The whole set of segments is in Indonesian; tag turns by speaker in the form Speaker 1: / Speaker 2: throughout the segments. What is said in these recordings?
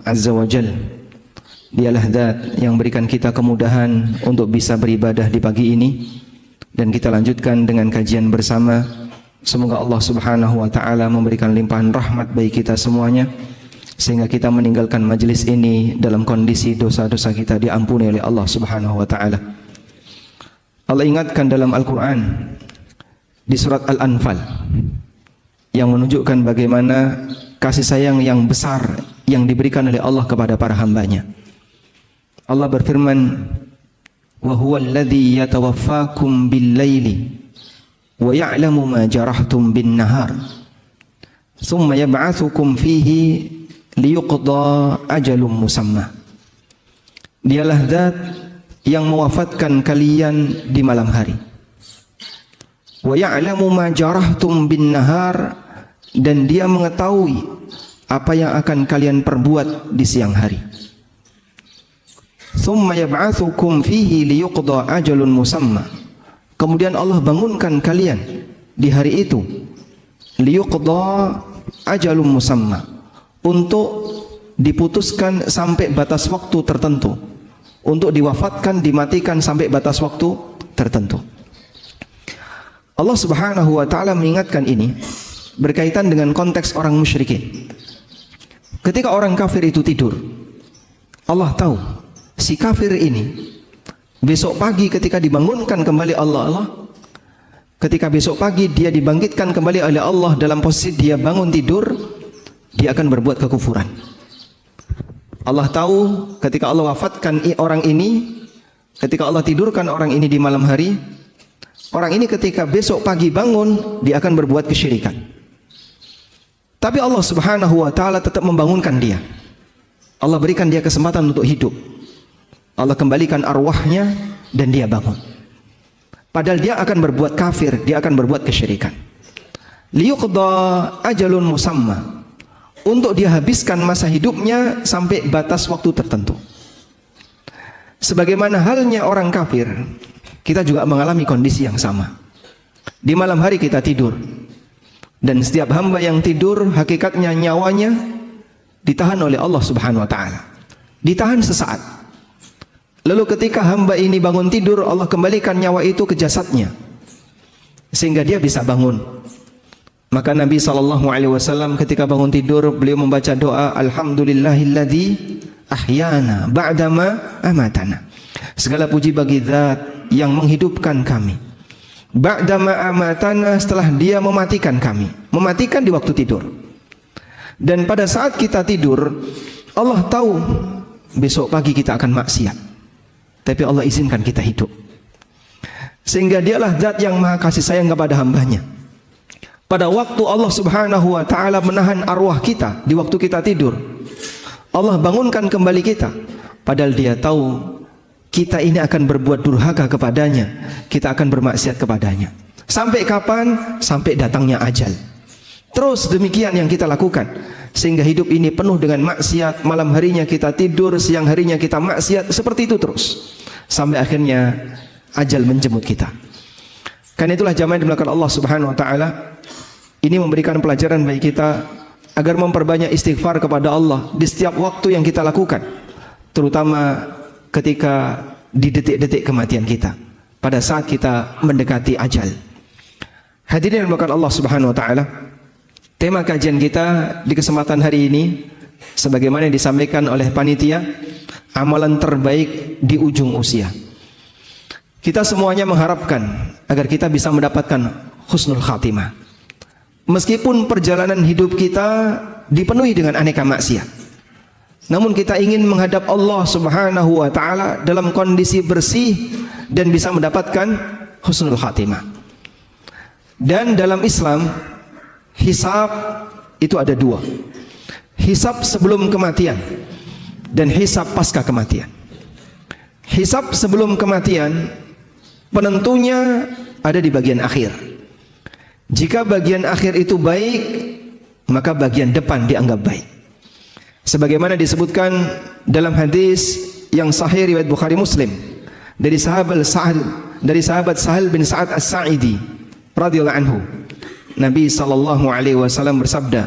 Speaker 1: Azza wa Jal. Dialah zat yang berikan kita kemudahan untuk bisa beribadah di pagi ini. Dan kita lanjutkan dengan kajian bersama. Semoga Allah Subhanahu wa ta'ala memberikan limpahan rahmat bagi kita semuanya, sehingga kita meninggalkan majelis ini dalam kondisi dosa-dosa kita diampuni oleh Allah Subhanahu wa ta'ala. Allah ingatkan dalam Al-Quran di surat Al-Anfal yang menunjukkan bagaimana kasih sayang yang besar yang diberikan oleh Allah kepada para hambanya. Allah berfirman, wa huwa alladhi yatawaffakum bil-laili wa ya'lamu ma jarahtum bin-nahar thumma yab'atsukum fihi liyuqda ajalum musamma. Dialah zat yang mewafatkan kalian di malam hari. Wa ya'lamu ma jarahtum bin-nahar, dan dia mengetahui apa yang akan kalian perbuat di siang hari. Thumma yab'atsukum fihi liyuqda ajalun musamma. Kemudian Allah bangunkan kalian di hari itu, liyuqda ajalun musamma, untuk diputuskan sampai batas waktu tertentu, untuk diwafatkan, dimatikan sampai batas waktu tertentu. Allah Subhanahu wa ta'ala mengingatkan ini berkaitan dengan konteks orang musyrikin. Ketika orang kafir itu tidur, Allah tahu si kafir ini besok pagi ketika dibangunkan kembali Allah, ketika besok pagi dia dibangkitkan kembali oleh Allah dalam posisi dia bangun tidur, dia akan berbuat kekufuran. Allah tahu ketika Allah wafatkan orang ini, ketika Allah tidurkan orang ini di malam hari, orang ini ketika besok pagi bangun, dia akan berbuat kesyirikan. Tapi Allah Subhanahu wa ta'ala tetap membangunkan dia. Allah berikan dia kesempatan untuk hidup. Allah kembalikan arwahnya dan dia bangun. Padahal dia akan berbuat kafir, dia akan berbuat kesyirikan. Liyuqda ajalun musamma, untuk dia habiskan masa hidupnya sampai batas waktu tertentu. Sebagaimana halnya orang kafir, kita juga mengalami kondisi yang sama. Di malam hari kita tidur, dan setiap hamba yang tidur hakikatnya nyawanya ditahan oleh Allah Subhanahu wa ta'ala. Ditahan sesaat. Lalu ketika hamba ini bangun tidur, Allah kembalikan nyawa itu ke jasadnya sehingga dia bisa bangun. Maka Nabi SAW ketika bangun tidur, beliau membaca doa, alhamdulillahilladzi ahyana ba'dama amatana. Segala puji bagi zat yang menghidupkan kami ba'dama amatana, setelah dia mematikan kami, mematikan di waktu tidur. Dan pada saat kita tidur, Allah tahu besok pagi kita akan maksiat, tapi Allah izinkan kita hidup, sehingga dialah zat yang maha kasih sayang kepada hambanya. Pada waktu Allah Subhanahu wa ta'ala menahan arwah kita di waktu kita tidur, Allah bangunkan kembali kita, padahal dia tahu kita ini akan berbuat durhaka kepadanya, kita akan bermaksiat kepadanya. Sampai kapan? Sampai datangnya ajal. Terus demikian yang kita lakukan, sehingga hidup ini penuh dengan maksiat. Malam harinya kita tidur, siang harinya kita maksiat, seperti itu terus sampai akhirnya ajal menjemput kita. Karena itulah jamaah yang dimuliakan Allah Subhanahu wa ta'ala, ini memberikan pelajaran bagi kita agar memperbanyak istighfar kepada Allah di setiap waktu yang kita lakukan, terutama ketika di detik-detik kematian kita, pada saat kita mendekati ajal. Hadirin yang dimuliakan Allah Subhanahu wa ta'ala, tema kajian kita di kesempatan hari ini sebagaimana yang disampaikan oleh panitia, amalan terbaik di ujung usia. Kita semuanya mengharapkan agar kita bisa mendapatkan husnul khatimah, meskipun perjalanan hidup kita dipenuhi dengan aneka maksiat. Namun kita ingin menghadap Allah Subhanahu wa ta'ala dalam kondisi bersih dan bisa mendapatkan husnul khatimah. Dan dalam Islam, hisab itu ada dua. Hisab sebelum kematian dan hisab pasca kematian. Hisab sebelum kematian penentunya ada di bagian akhir. Jika bagian akhir itu baik, maka bagian depan dianggap baik. Sebagaimana disebutkan dalam hadis yang sahih riwayat Bukhari Muslim dari sahabat Sahal bin Sa'ad As-Sa'idi radhiyallahu anhu, Nabi sallallahu alaihi wasallam bersabda,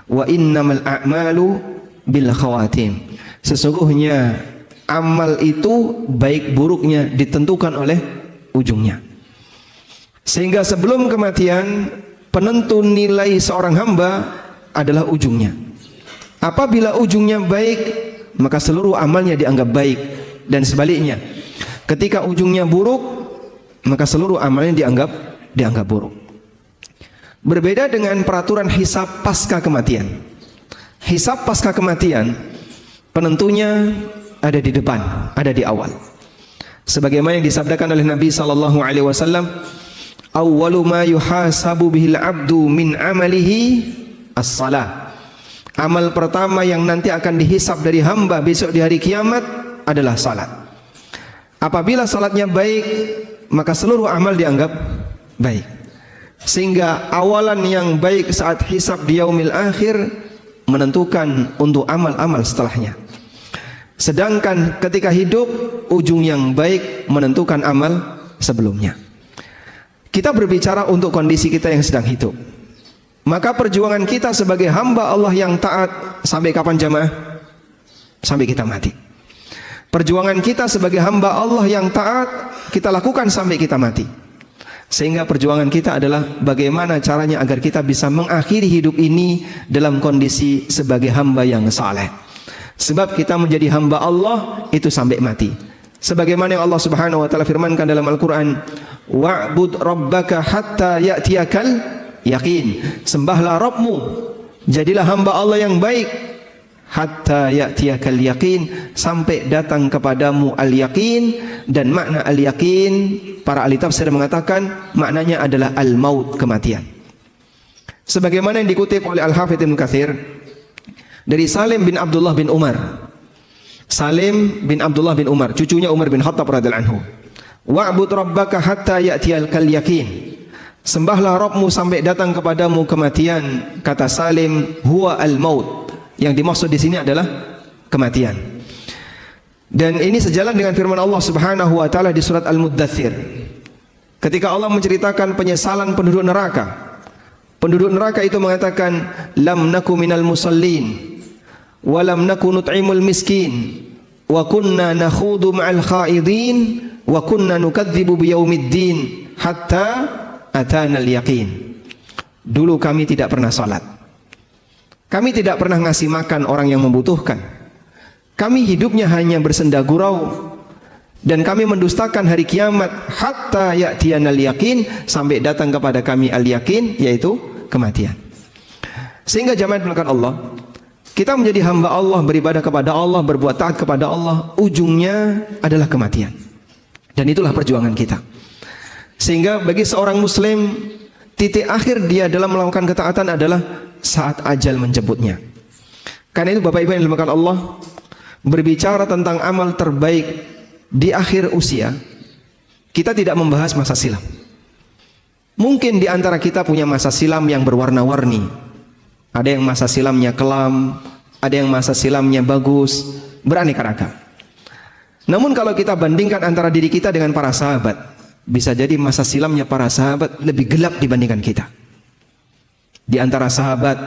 Speaker 1: "Wa innamal a'malu bil khawatim. Sesungguhnya amal itu baik buruknya ditentukan oleh ujungnya. Sehingga sebelum kematian, penentu nilai seorang hamba adalah ujungnya. Apabila ujungnya baik, maka seluruh amalnya dianggap baik, dan sebaliknya. Ketika ujungnya buruk, maka seluruh amalnya dianggap buruk. Berbeda dengan peraturan hisab pasca kematian. Hisab pasca kematian, penentunya ada di depan, ada di awal. Sebagaimana yang disabdakan oleh Nabi sallallahu alaihi wasallam, "Awwalu ma yuhasabu bihil 'abdu min 'amalihi as-shalah." Amal pertama yang nanti akan dihisab dari hamba besok di hari kiamat adalah salat. Apabila salatnya baik, maka seluruh amal dianggap baik. Sehingga awalan yang baik saat hisab di yaumil akhir menentukan untuk amal-amal setelahnya. Sedangkan ketika hidup, ujung yang baik menentukan amal sebelumnya. Kita berbicara untuk kondisi kita yang sedang hidup. Maka perjuangan kita sebagai hamba Allah yang taat sampai kapan jamaah? Sampai kita mati. Perjuangan kita sebagai hamba Allah yang taat kita lakukan sampai kita mati. Sehingga perjuangan kita adalah bagaimana caranya agar kita bisa mengakhiri hidup ini dalam kondisi sebagai hamba yang saleh. Sebab kita menjadi hamba Allah itu sampai mati. Sebagaimana yang Allah Subhanahu wa taala firmankan dalam Al-Qur'an, "Wa'bud rabbaka hatta ya'tiyakal yaqin." Sembahlah Rabbmu, jadilah hamba Allah yang baik hatta ya'tiyakal yaqin, sampai datang kepadamu al-yaqin. Dan makna al-yaqin, para ahli tafsir mengatakan maknanya adalah al-maut, kematian. Sebagaimana yang dikutip oleh Al-Hafidz Ibnu Katsir dari Salim bin Abdullah bin Umar. Salim bin Abdullah bin Umar, cucunya Umar bin Khattab radhiyallahu anhu. "Wa'bud rabbaka hatta ya'tiyakal yaqin." Sembahlah Rabbmu sampai datang kepadamu kematian. Kata Salim, huwa al-maut. Yang dimaksud di sini adalah kematian. Dan ini sejalan dengan firman Allah Subhanahu wa taala di surat Al-Muddatsir. Ketika Allah menceritakan penyesalan penduduk neraka. Penduduk neraka itu mengatakan, "Lam naku minal musallin wa lam naku nut'imul miskin wa kunna nakhudu ma'al khaidin wa kunna nukadzibu biyaumiddin hatta atana al-yaqin." Dulu kami tidak pernah salat. Kami tidak pernah ngasih makan orang yang membutuhkan. Kami hidupnya hanya bersenda gurau, dan kami mendustakan hari kiamat hatta ya'tiyanal yaqin, sampai datang kepada kami al-yaqin, yaitu kematian. Sehingga jamaah dimulakan Allah, kita menjadi hamba Allah, beribadah kepada Allah, berbuat taat kepada Allah, ujungnya adalah kematian. Dan itulah perjuangan kita. Sehingga bagi seorang muslim, titik akhir dia dalam melakukan ketaatan adalah saat ajal menjemputnya. Karena itu Bapak Ibu yang dimuliakan Allah, berbicara tentang amal terbaik di akhir usia, kita tidak membahas masa silam. Mungkin di antara kita punya masa silam yang berwarna-warni. Ada yang masa silamnya kelam, ada yang masa silamnya bagus, beraneka ragam. Namun kalau kita bandingkan antara diri kita dengan para sahabat, bisa jadi masa silamnya para sahabat lebih gelap dibandingkan kita. Di antara sahabat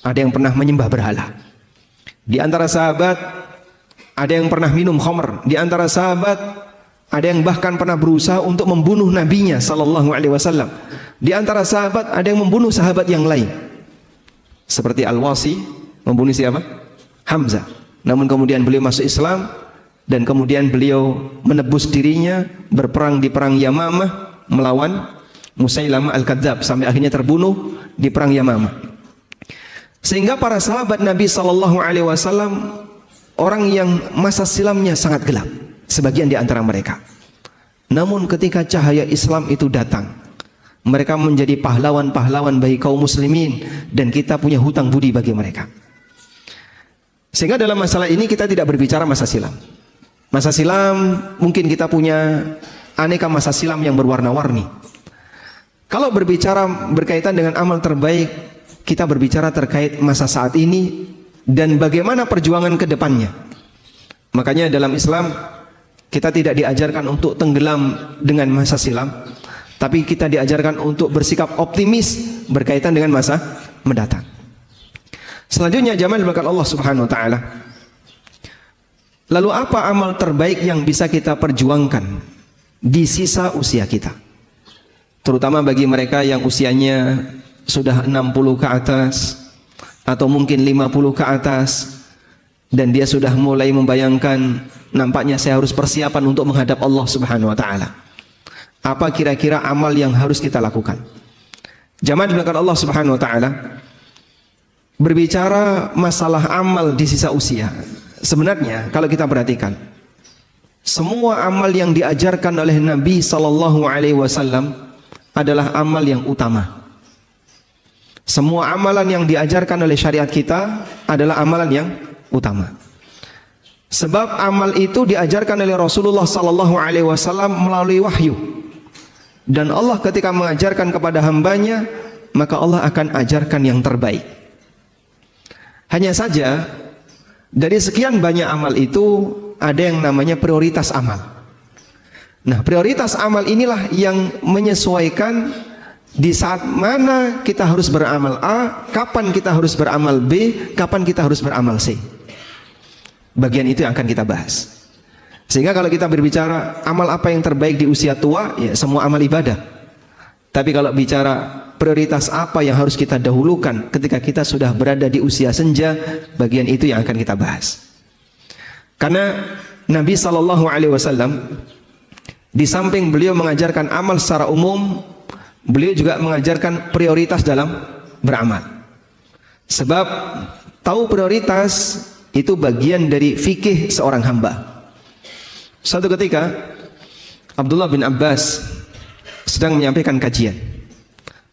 Speaker 1: ada yang pernah menyembah berhala. Di antara sahabat ada yang pernah minum khamr. Di antara sahabat ada yang bahkan pernah berusaha untuk membunuh nabinya sallallahu alaihi wasallam. Di antara sahabat ada yang membunuh sahabat yang lain. Seperti Al-Wasi membunuh siapa? Hamzah. Namun kemudian beliau masuk Islam, dan kemudian beliau menebus dirinya berperang di perang Yamamah melawan Musailamah Al-Kadzab, sampai akhirnya terbunuh di perang Yamamah. Sehingga para sahabat Nabi sallallahu alaihi wasallam orang yang masa silamnya sangat gelap, sebagian di antara mereka. Namun ketika cahaya Islam itu datang, mereka menjadi pahlawan-pahlawan bagi kaum muslimin, dan kita punya hutang budi bagi mereka. Sehingga dalam masalah ini kita tidak berbicara masa silam. Masa silam mungkin kita punya aneka masa silam yang berwarna-warni. Kalau berbicara berkaitan dengan amal terbaik, kita berbicara terkait masa saat ini dan bagaimana perjuangan ke depannya. Makanya dalam Islam kita tidak diajarkan untuk tenggelam dengan masa silam, tapi kita diajarkan untuk bersikap optimis berkaitan dengan masa mendatang. Selanjutnya jamaah dimuliakan Allah Subhanahu wa taala. Lalu apa amal terbaik yang bisa kita perjuangkan di sisa usia kita? Terutama bagi mereka yang usianya sudah 60 ke atas atau mungkin 50 ke atas dan dia sudah mulai membayangkan, nampaknya saya harus persiapan untuk menghadap Allah Subhanahu wa taala. Apa kira-kira amal yang harus kita lakukan? Jamaah dimuliakan Allah Subhanahu wa taala, berbicara masalah amal di sisa usia, sebenarnya kalau kita perhatikan, semua amal yang diajarkan oleh Nabi sallallahu alaihi wasallam adalah amal yang utama. Semua amalan yang diajarkan oleh syariat kita adalah amalan yang utama. Sebab amal itu diajarkan oleh Rasulullah sallallahu alaihi wasallam melalui wahyu. Dan Allah ketika mengajarkan kepada hambanya, maka Allah akan ajarkan yang terbaik. Hanya saja dari sekian banyak amal itu ada yang namanya prioritas amal. Nah, prioritas amal inilah yang menyesuaikan di saat mana kita harus beramal A, kapan kita harus beramal B, kapan kita harus beramal C. Bagian itu yang akan kita bahas. Sehingga kalau kita berbicara amal apa yang terbaik di usia tua, ya semua amal ibadah. Tapi kalau bicara prioritas apa yang harus kita dahulukan ketika kita sudah berada di usia senja, bagian itu yang akan kita bahas. Karena Nabi sallallahu alaihi wasallam di samping beliau mengajarkan amal secara umum, beliau juga mengajarkan prioritas dalam beramal. Sebab tahu prioritas itu bagian dari fikih seorang hamba. Suatu ketika Abdullah bin Abbas sedang menyampaikan kajian,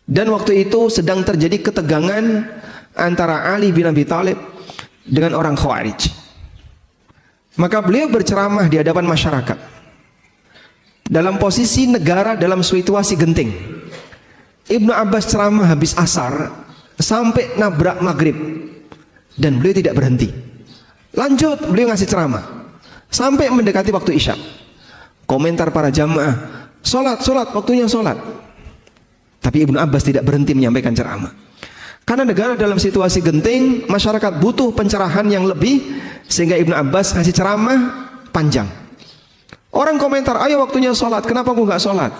Speaker 1: dan waktu itu sedang terjadi ketegangan antara Ali bin Abi Thalib dengan orang Khawarij. Maka beliau berceramah di hadapan masyarakat dalam posisi negara dalam situasi genting. Ibnu Abbas ceramah habis asar sampai nabrak maghrib, dan beliau tidak berhenti. Lanjut beliau ngasih ceramah sampai mendekati waktu isya. Komentar para jamaah, sholat, waktunya sholat. Tapi Ibnu Abbas tidak berhenti menyampaikan ceramah. Karena negara dalam situasi genting, masyarakat butuh pencerahan yang lebih, sehingga Ibnu Abbas ngasih ceramah panjang. Orang komentar, ayo waktunya sholat, kenapa aku nggak sholat?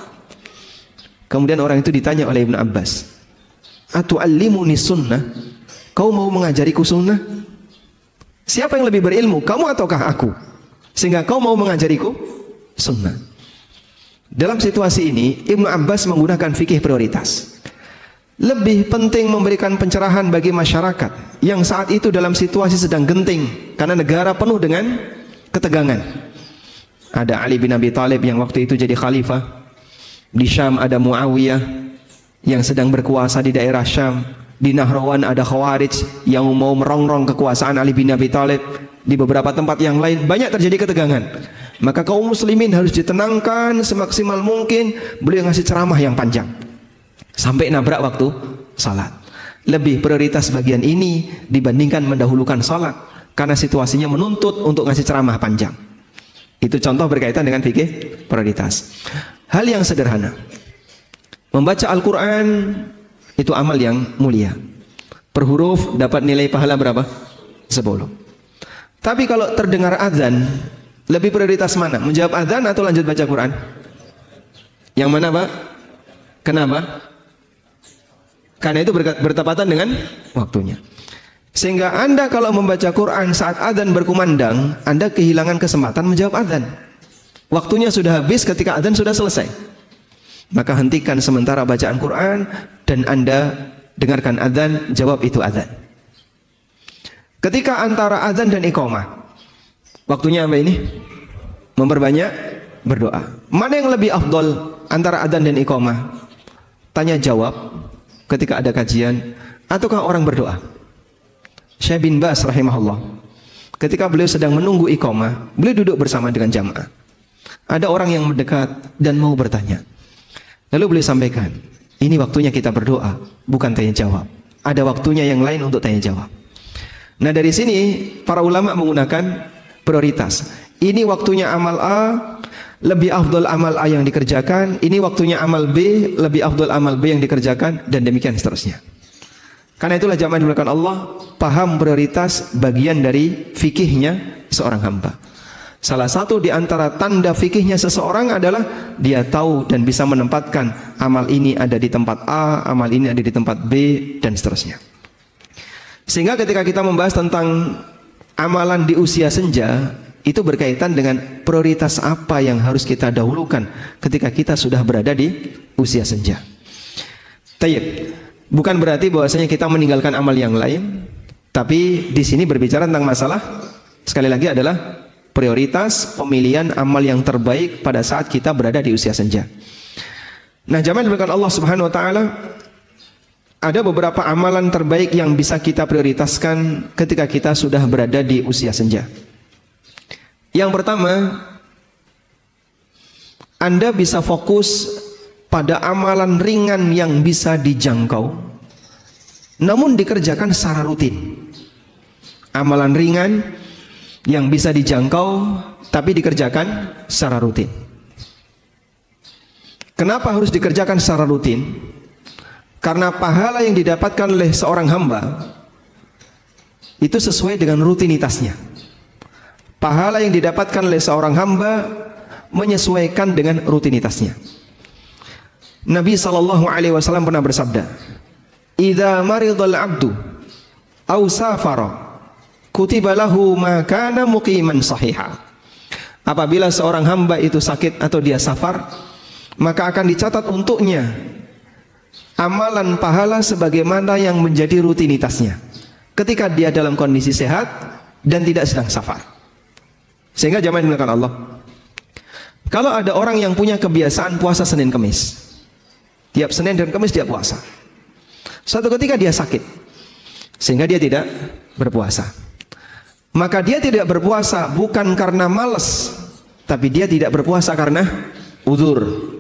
Speaker 1: Kemudian orang itu ditanya oleh Ibnu Abbas, atu'allimuni sunnah? Kau mau mengajariku sunnah? Siapa yang lebih berilmu, kamu ataukah aku? Sehingga kau mau mengajariku sunnah. Dalam situasi ini Ibnu Abbas menggunakan fikih prioritas. Lebih penting memberikan pencerahan bagi masyarakat yang saat itu dalam situasi sedang genting, karena negara penuh dengan ketegangan. Ada Ali bin Abi Thalib yang waktu itu jadi khalifah. Di Syam ada Muawiyah yang sedang berkuasa di daerah Syam. Di Nahrawan ada Khawarij yang mau merongrong kekuasaan Ali bin Abi Thalib. Di beberapa tempat yang lain banyak terjadi ketegangan. Maka kaum muslimin harus ditenangkan semaksimal mungkin. Beliau ngasih ceramah yang panjang sampai nabrak waktu salat. Lebih prioritas bagian ini dibandingkan mendahulukan salat, karena situasinya menuntut untuk ngasih ceramah panjang. Itu contoh berkaitan dengan fikih prioritas. Hal yang sederhana, membaca Al-Quran itu amal yang mulia. Per huruf dapat nilai pahala berapa? 10. Tapi kalau terdengar azan, lebih prioritas mana? Menjawab azan atau lanjut baca Quran? Yang mana, Pak? Kenapa? Karena itu bertepatan dengan waktunya. Sehingga Anda kalau membaca Quran saat azan berkumandang, Anda kehilangan kesempatan menjawab azan. Waktunya sudah habis ketika azan sudah selesai. Maka hentikan sementara bacaan Quran dan Anda dengarkan azan, jawab itu azan. Ketika antara azan dan iqamah, waktunya apa ini? Memperbanyak berdoa. Mana yang lebih afdol antara azan dan iqamah? Tanya jawab ketika ada kajian, ataukah orang berdoa? Syekh bin Baz rahimahullah, ketika beliau sedang menunggu iqamah, beliau duduk bersama dengan jamaah. Ada orang yang mendekat dan mau bertanya. Lalu beliau sampaikan, ini waktunya kita berdoa, bukan tanya jawab. Ada waktunya yang lain untuk tanya jawab. Nah, dari sini para ulama menggunakan prioritas. Ini waktunya amal A, lebih afdol amal A yang dikerjakan. Ini waktunya amal B, lebih afdol amal B yang dikerjakan, dan demikian seterusnya. Karena itulah jamaah dimuliakan Allah, paham prioritas bagian dari fikihnya seorang hamba. Salah satu di antara tanda fikihnya seseorang adalah dia tahu dan bisa menempatkan amal ini ada di tempat A, amal ini ada di tempat B, dan seterusnya. Sehingga ketika kita membahas tentang amalan di usia senja, itu berkaitan dengan prioritas apa yang harus kita dahulukan ketika kita sudah berada di usia senja. Tayyib. Bukan berarti bahwasanya kita meninggalkan amal yang lain, tapi di sini berbicara tentang masalah sekali lagi adalah prioritas pemilihan amal yang terbaik pada saat kita berada di usia senja. Nah, jamaah dimuliakan Allah Subhanahu wa taala, ada beberapa amalan terbaik yang bisa kita prioritaskan ketika kita sudah berada di usia senja. Yang pertama, Anda bisa fokus pada amalan ringan yang bisa dijangkau, namun dikerjakan secara rutin. Amalan ringan yang bisa dijangkau, tapi dikerjakan secara rutin. Kenapa harus dikerjakan secara rutin? Karena pahala yang didapatkan oleh seorang hamba itu sesuai dengan rutinitasnya. Pahala yang didapatkan oleh seorang hamba menyesuaikan dengan rutinitasnya. Nabi SAW pernah bersabda, "Idza maridal 'abdu aw safara, kutiba lahu ma kana muqiman sahiha." Apabila seorang hamba itu sakit atau dia safar, maka akan dicatat untuknya amalan pahala sebagaimana yang menjadi rutinitasnya ketika dia dalam kondisi sehat dan tidak sedang safar. Sehingga jamaah dimuliakan Allah, kalau ada orang yang punya kebiasaan puasa Senin Kamis, tiap Senin dan Kamis dia puasa, suatu ketika dia sakit sehingga dia tidak berpuasa, maka dia tidak berpuasa bukan karena malas, tapi dia tidak berpuasa karena udzur.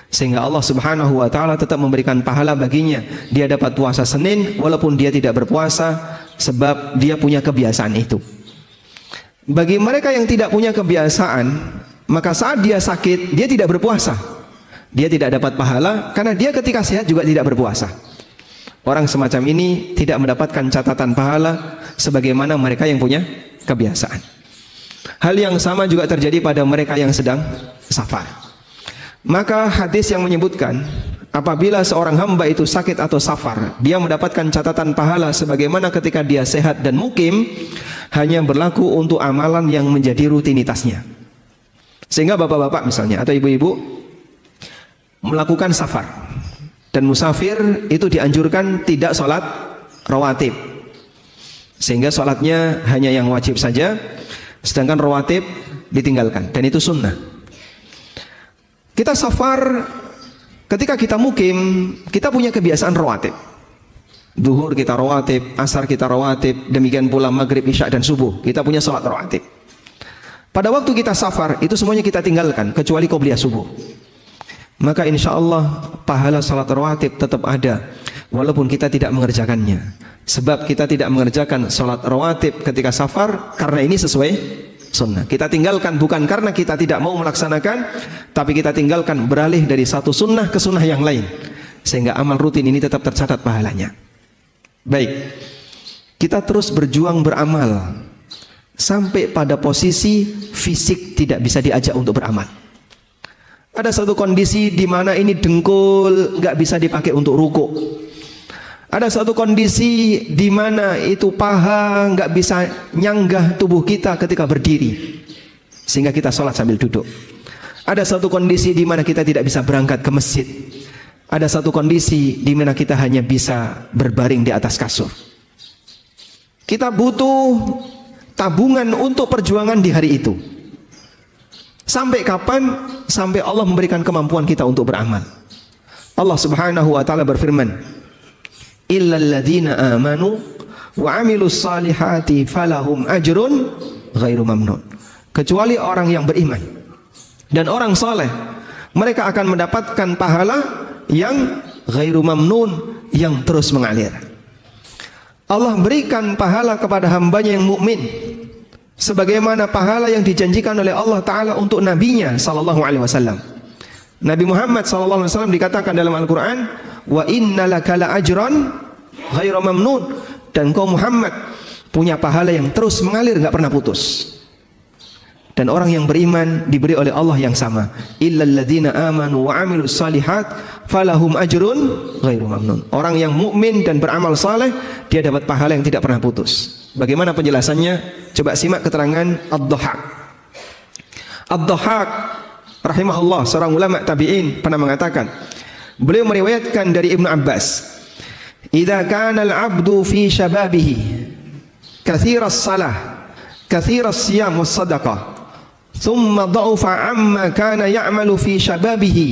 Speaker 1: Sehingga Allah Subhanahu wa taala tetap memberikan pahala baginya. Dia dapat puasa Senin walaupun dia tidak berpuasa sebab dia punya kebiasaan itu. Bagi mereka yang tidak punya kebiasaan, maka saat dia sakit dia tidak berpuasa, dia tidak dapat pahala karena dia ketika sehat juga tidak berpuasa. Orang semacam ini tidak mendapatkan catatan pahala sebagaimana mereka yang punya kebiasaan. Hal yang sama juga terjadi pada mereka yang sedang safar. Maka hadis yang menyebutkan apabila seorang hamba itu sakit atau safar, dia mendapatkan catatan pahala sebagaimana ketika dia sehat dan mukim, hanya berlaku untuk amalan yang menjadi rutinitasnya. Sehingga bapak-bapak misalnya atau ibu-ibu melakukan safar, dan musafir itu dianjurkan tidak sholat rawatib, sehingga sholatnya hanya yang wajib saja, sedangkan rawatib ditinggalkan, dan itu sunnah. Kita safar, ketika kita mukim, kita punya kebiasaan rawatib. Duhur kita rawatib, asar kita rawatib, demikian pula maghrib, isya, dan subuh kita punya sholat rawatib. Pada waktu kita safar, itu semuanya kita tinggalkan kecuali qobliyah subuh. Maka insya Allah pahala salat rawatib tetap ada walaupun kita tidak mengerjakannya. Sebab kita tidak mengerjakan salat rawatib ketika safar karena ini sesuai sunnah. Kita tinggalkan bukan karena kita tidak mau melaksanakan, tapi kita tinggalkan beralih dari satu sunnah ke sunnah yang lain, sehingga amal rutin ini tetap tercatat pahalanya. Baik, kita terus berjuang beramal sampai pada posisi fisik tidak bisa diajak untuk beramal. Ada satu kondisi di mana ini dengkul nggak bisa dipakai untuk ruku. Ada satu kondisi di mana itu paha nggak bisa nyanggah tubuh kita ketika berdiri, sehingga kita sholat sambil duduk. Ada satu kondisi di mana kita tidak bisa berangkat ke masjid. Ada satu kondisi di mana kita hanya bisa berbaring di atas kasur. Kita butuh tabungan untuk perjuangan di hari itu. Sampai kapan? Sampai Allah memberikan kemampuan kita untuk beramal. Allah Subhanahu wa taala berfirman, "Illal ladzina amanu wa 'amilus salihati falahum ajrun ghairu mamnun." Kecuali orang yang beriman dan orang saleh, mereka akan mendapatkan pahala yang ghairu mamnun, yang terus mengalir. Allah berikan pahala kepada hambanya yang mukmin sebagaimana pahala yang dijanjikan oleh Allah Ta'ala untuk nabinya sallallahu alaihi wasallam. Nabi Muhammad sallallahu alaihi wasallam dikatakan dalam Al-Quran, wa inna laka la ajran ghairu mamnun, dan kau Muhammad punya pahala yang terus mengalir, nggak pernah putus. Dan orang yang beriman diberi oleh Allah yang sama. Illal ladzina amanu wa amilus salihat falahum ajrun ghairu mamnun. Orang yang mukmin dan beramal saleh, dia dapat pahala yang tidak pernah putus. Bagaimana penjelasannya? Coba simak keterangan Ad-Dhahhak. Ad-Dhahhak rahimahullah, seorang ulama tabi'in, pernah mengatakan, beliau meriwayatkan dari Ibnu Abbas, idza kana al-'abdu fi shababihi katsiras salah, katsiras siyam was sadaqah, thumma dha'afa amma kana ya'malu fi shababihi,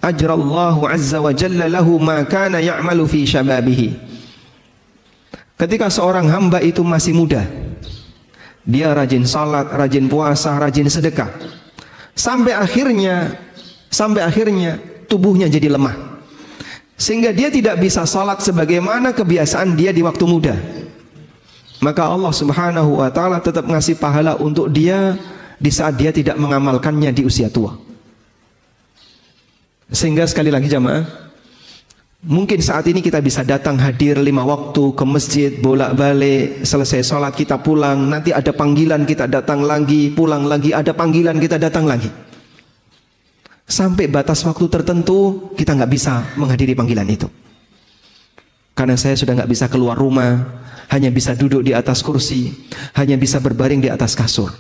Speaker 1: ajrallahu azza wa jalla lahu ma kana ya'malu fi shababihi. Ketika seorang hamba itu masih muda, dia rajin salat, rajin puasa, rajin sedekah, sampai akhirnya tubuhnya jadi lemah, sehingga dia tidak bisa salat sebagaimana kebiasaan dia di waktu muda. Maka Allah Subhanahu wa ta'ala tetap ngasih pahala untuk dia di saat dia tidak mengamalkannya di usia tua. Sehingga sekali lagi jamaah, mungkin saat ini kita bisa datang hadir 5 waktu ke masjid, bolak-balik, selesai sholat kita pulang, nanti ada panggilan kita datang lagi, pulang lagi, ada panggilan kita datang lagi. Sampai batas waktu tertentu kita nggak bisa menghadiri panggilan itu. Karena saya sudah nggak bisa keluar rumah, hanya bisa duduk di atas kursi, hanya bisa berbaring di atas kasur.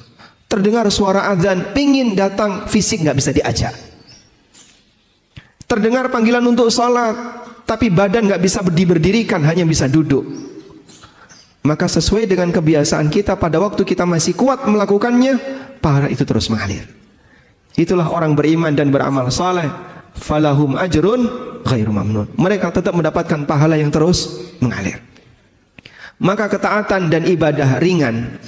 Speaker 1: Terdengar suara azan, pingin datang, fisik nggak bisa diajak. Terdengar panggilan untuk sholat, tapi badan nggak bisa berdirikan, hanya bisa duduk. Maka sesuai dengan kebiasaan kita, pada waktu kita masih kuat melakukannya, pahala itu terus mengalir. Itulah orang beriman dan beramal saleh, falahum ajrun ghairu mamnun. Mereka tetap mendapatkan pahala yang terus mengalir. Maka ketaatan dan ibadah ringan,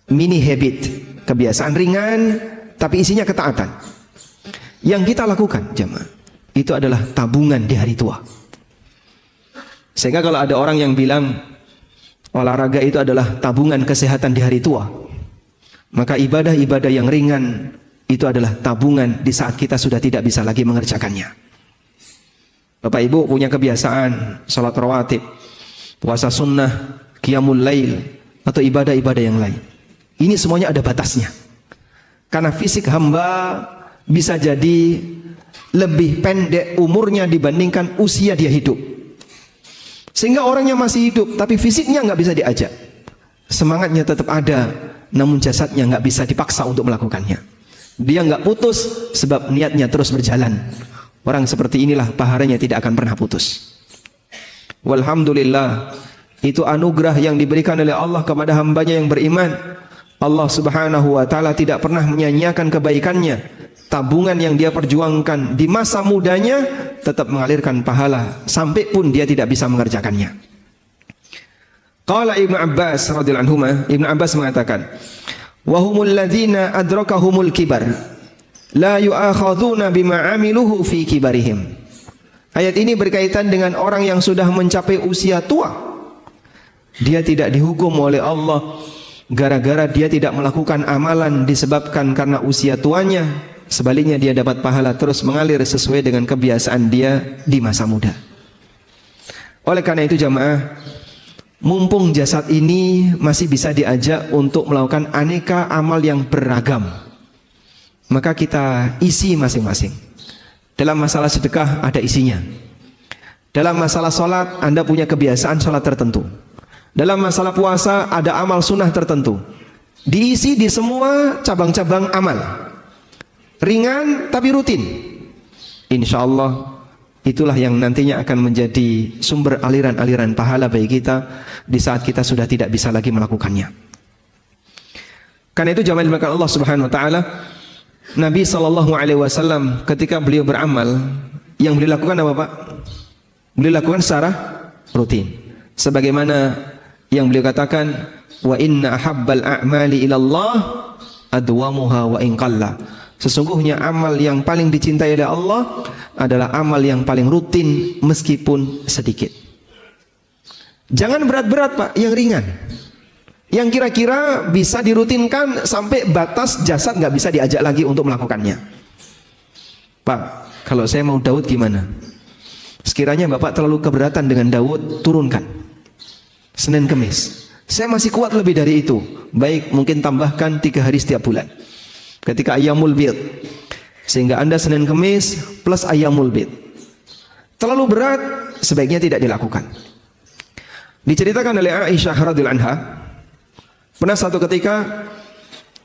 Speaker 1: mini habit, kebiasaan ringan tapi isinya ketaatan, yang kita lakukan jemaah, itu adalah tabungan di hari tua. Sehingga kalau ada orang yang bilang olahraga itu adalah tabungan kesehatan di hari tua, maka ibadah-ibadah yang ringan itu adalah tabungan di saat kita sudah tidak bisa lagi mengerjakannya. Bapak Ibu punya kebiasaan salat rawatib, puasa sunnah, qiyamul lail, atau ibadah-ibadah yang lain. Ini semuanya ada batasnya. Karena fisik hamba bisa jadi lebih pendek umurnya dibandingkan usia dia hidup. Sehingga orangnya masih hidup tapi fisiknya nggak bisa diajak. Semangatnya tetap ada, namun jasadnya nggak bisa dipaksa untuk melakukannya. Dia nggak putus sebab niatnya terus berjalan. Orang seperti inilah pahalanya tidak akan pernah putus. Walhamdulillah, itu anugerah yang diberikan oleh Allah kepada hambanya yang beriman. Allah Subhanahu wa ta'ala tidak pernah menyia-nyiakan kebaikannya. Tabungan yang dia perjuangkan di masa mudanya tetap mengalirkan pahala sampai pun dia tidak bisa mengerjakannya. Qala Ibnu Abbas radhiyallahu anhu, Ibnu Abbas mengatakan, wa humul ladzina adrakahumul kibar la yu'akhadzuna bima 'amiluhu fi kibarihim. Ayat ini berkaitan dengan orang yang sudah mencapai usia tua. Dia tidak dihukum oleh Allah gara-gara dia tidak melakukan amalan disebabkan karena usia tuanya. Sebaliknya dia dapat pahala terus mengalir sesuai dengan kebiasaan dia di masa muda. Oleh karena itu jamaah, mumpung jasad ini masih bisa diajak untuk melakukan aneka amal yang beragam, maka kita isi masing-masing. Dalam masalah sedekah ada isinya. Dalam masalah sholat Anda punya kebiasaan sholat tertentu. Dalam masalah puasa ada amal sunnah tertentu. Diisi di semua cabang-cabang amal. Ringan tapi rutin. Insya Allah itulah yang nantinya akan menjadi sumber aliran-aliran pahala bagi kita di saat kita sudah tidak bisa lagi melakukannya. Karena itu jamaah dimuliakan Allah Subhanahu wa taala, Nabi SAW ketika beliau beramal, yang beliau lakukan apa Pak? Beliau lakukan secara rutin. Sebagaimana yang beliau katakan, wa inna ahabbal a'mali ilallah adwamuha wa in qalla. Sesungguhnya amal yang paling dicintai oleh Allah adalah amal yang paling rutin meskipun sedikit. Jangan berat-berat Pak, yang ringan, yang kira-kira bisa dirutinkan sampai batas jasad nggak bisa diajak lagi untuk melakukannya. Pak, kalau saya mau Daud gimana? sekiranya Bapak terlalu keberatan dengan Daud, turunkan Senin Kemis. Saya masih kuat lebih dari itu. Baik, mungkin tambahkan 3 hari setiap bulan ketika Ayyamul Bid, sehingga Anda Senin Kemis plus Ayyamul Bid. Terlalu berat, sebaiknya tidak dilakukan. Diceritakan oleh Aisyah radhiyallahu anha, pernah satu ketika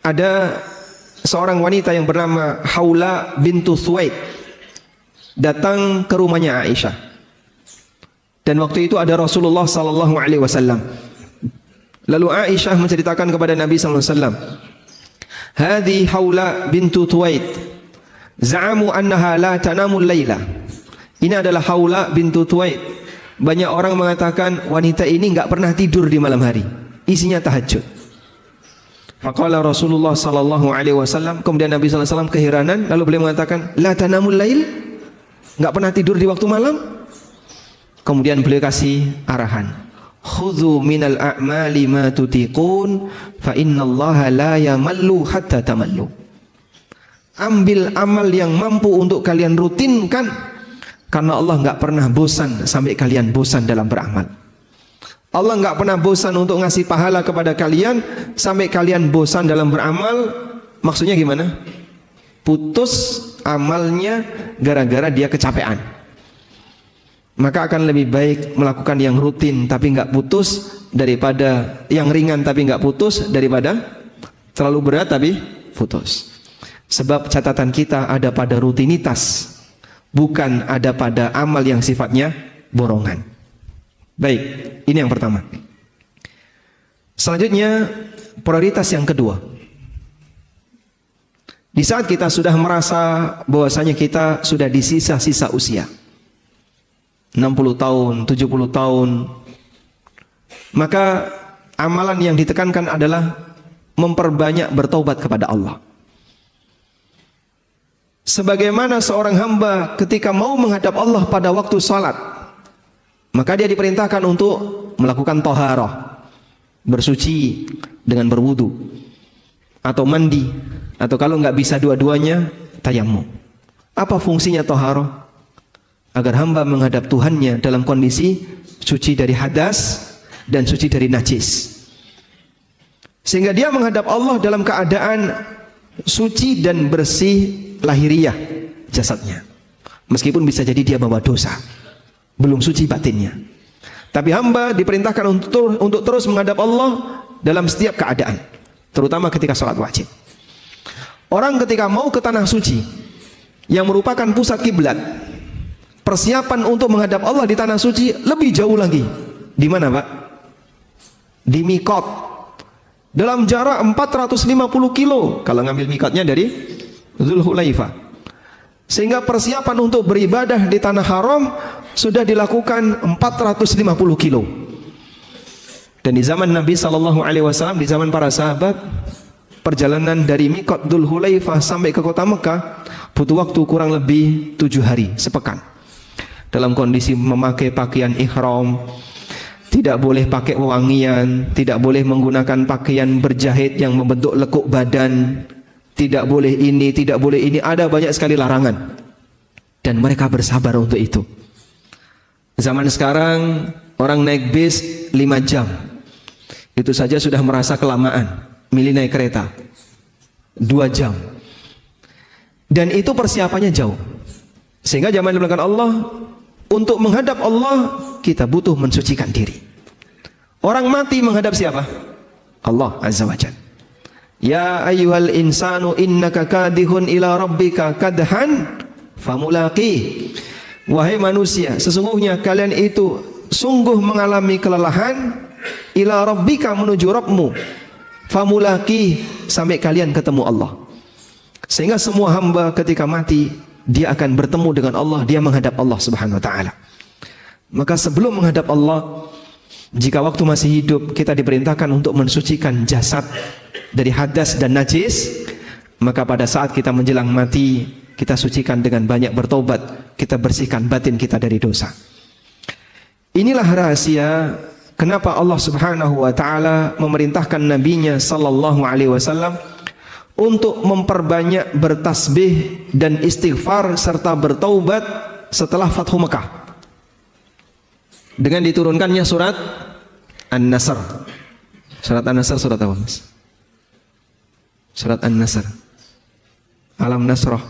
Speaker 1: ada seorang wanita yang bernama Haula bintu Thuwaid datang ke rumahnya Aisyah. Dan waktu itu ada Rasulullah sallallahu alaihi wasallam. Lalu Aisyah menceritakan kepada Nabi sallallahu alaihi wasallam, "Hadhi Haula bintu Thuwaid, za'amu annaha la tanamu al-laila." Ini adalah Haula bintu Thuwaid. Banyak orang mengatakan wanita ini enggak pernah tidur di malam hari, isinya tahajud. Faqala Rasulullah sallallahu alaihi wasallam, kemudian Nabi sallallahu alaihi wasallam keheranan, lalu beliau mengatakan, "La tanamul lail?" Enggak pernah tidur di waktu malam? Kemudian beliau kasih arahan, "Khudhu minal a'mali ma tutiqun, fa innallaha la yamallu hatta tamallu." Ambil amal yang mampu untuk kalian rutinkan, karena Allah enggak pernah bosan sampai kalian bosan dalam beramal. Allah enggak pernah bosan untuk ngasih pahala kepada kalian sampai kalian bosan dalam beramal. Maksudnya gimana? Putus amalnya gara-gara dia kecapean. Maka akan lebih baik melakukan yang rutin tapi enggak putus, daripada yang ringan tapi enggak putus, daripada terlalu berat tapi putus. Sebab catatan kita ada pada rutinitas, bukan ada pada amal yang sifatnya borongan. Baik, ini yang pertama. Selanjutnya, prioritas yang kedua. Di saat kita sudah merasa bahwasanya kita sudah di sisa-sisa usia, 60 tahun, 70 tahun, maka amalan yang ditekankan adalah memperbanyak bertaubat kepada Allah. Sebagaimana seorang hamba ketika mau menghadap Allah pada waktu salat, maka dia diperintahkan untuk melakukan taharah, bersuci dengan berwudu atau mandi, atau kalau nggak bisa dua-duanya, tayammum. Apa fungsinya taharah? Agar hamba menghadap Tuhannya dalam kondisi suci dari hadas dan suci dari najis, sehingga dia menghadap Allah dalam keadaan suci dan bersih lahiriah jasadnya. Meskipun bisa jadi dia bawa dosa, belum suci batinnya. Tapi hamba diperintahkan untuk terus menghadap Allah dalam setiap keadaan, terutama ketika salat wajib. Orang ketika mau ke tanah suci yang merupakan pusat kiblat, persiapan untuk menghadap Allah di tanah suci lebih jauh lagi. Di mana, Pak? Di mikot, dalam jarak 450 kilo kalau ngambil mikotnya dari Dzulhulaifah. Sehingga persiapan untuk beribadah di tanah haram sudah dilakukan 450 kilo. Dan di zaman Nabi SAW, di zaman para sahabat, perjalanan dari mikot Dzulhulaifah sampai ke kota Mekah butuh waktu kurang lebih 7 hari, sepekan. Dalam kondisi memakai pakaian ihram, tidak boleh pakai wewangian, tidak boleh menggunakan pakaian berjahit yang membentuk lekuk badan, tidak boleh ini, tidak boleh ini, ada banyak sekali larangan. Dan mereka bersabar untuk itu. Zaman sekarang orang naik bis 5 jam, itu saja sudah merasa kelamaan. Milih naik kereta 2 jam, dan itu persiapannya jauh. Sehingga zaman dimulakan Allah, untuk menghadap Allah kita butuh mensucikan diri. Orang mati menghadap siapa? Allah Azza wa Jalla. Ya ayyuhal insanu innaka kadihun ila rabbika kadhan famulaqi. Wahai manusia, sesungguhnya kalian itu sungguh mengalami kelelahan ila rabbika, menuju Rabbmu, famulaqi, sampai kalian ketemu Allah. Sehingga semua hamba ketika mati dia akan bertemu dengan Allah, dia menghadap Allah Subhanahu wa taala. Maka sebelum menghadap Allah, jika waktu masih hidup, kita diperintahkan untuk mensucikan jasad dari hadas dan najis. Maka pada saat kita menjelang mati, kita sucikan dengan banyak bertobat, kita bersihkan batin kita dari dosa. Inilah rahasia kenapa Allah Subhanahu wa taala memerintahkan nabinya sallallahu alaihi wasallam untuk memperbanyak bertasbih dan istighfar serta bertaubat setelah Fathu Mekah. dengan diturunkannya surat An-Nasr. Surat An-Nasr surat apa, Mas? Surat An-Nasr. Alam Nasrah.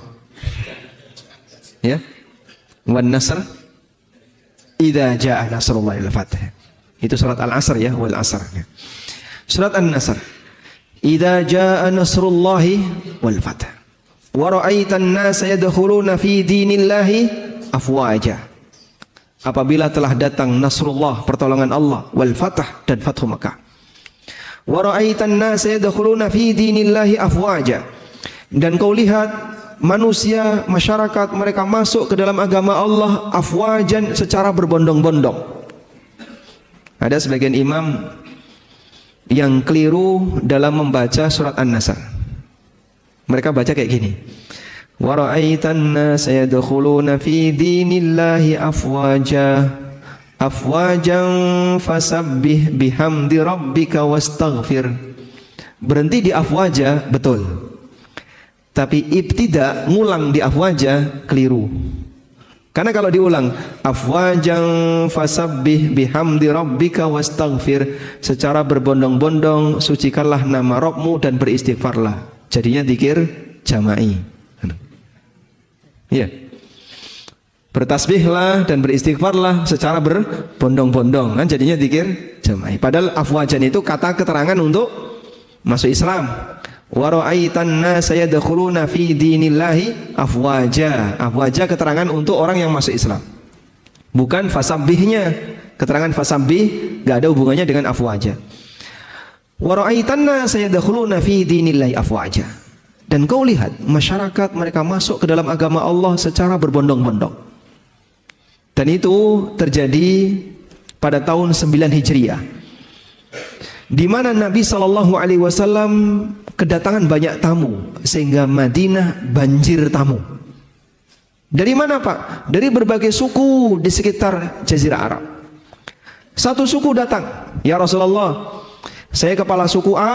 Speaker 1: Ya. Wan Nasr idza jaa nasrullahi wal fath. Itu surat Al-Asr ya, wal Asr. Surat An-Nasr. Idza jaa nasrullahi wal fath. Wa ra'aitan nasa yadkhuluna fi dinillahi afwaja. Apabila telah datang nasrullah, pertolongan Allah, wal fath, dan fathu Makkah. Wa ra'aitan nasa yadkhuluna fi dinillahi afwaja. Dan kau lihat manusia, masyarakat, mereka masuk ke dalam agama Allah afwajan, secara berbondong-bondong. Ada sebagian imam yang keliru dalam membaca surat An-Nasr. Mereka baca kayak gini. Wa ra'aitan nasa yadkhuluna fi dinillahi afwaja afwajan fasabbih bihamdi rabbika wastaghfir. Berhenti di afwaja, betul. Tapi ibtida, ngulang di afwaja, keliru. Karena kalau diulang afwajan fasabbih bihamdi rabbika wastaghfir, secara berbondong-bondong sucikanlah nama Rabbmu dan beristighfarlah. Jadinya zikir jama'i. Ya. Bertasbihlah dan beristighfarlah secara berbondong-bondong, kan jadinya zikir jama'i. Padahal afwajan itu kata keterangan untuk masuk Islam. Wa ra'aitan nasa yadkhuluna fi dinillahi afwaja. Afwaja keterangan untuk orang yang masuk Islam. Bukan fasabbihnya. Keterangan fasabbih enggak ada hubungannya dengan afwaja. Wa ra'aitan nasa yadkhuluna fi dinillahi afwaja. Dan kau lihat masyarakat mereka masuk ke dalam agama Allah secara berbondong-bondong. Dan itu terjadi pada tahun 9 Hijriah. Di mana Nabi SAW kedatangan banyak tamu, sehingga Madinah banjir tamu. Dari mana, Pak? Dari berbagai suku di sekitar Jazirah Arab. Satu suku datang, ya Rasulullah, saya kepala suku A,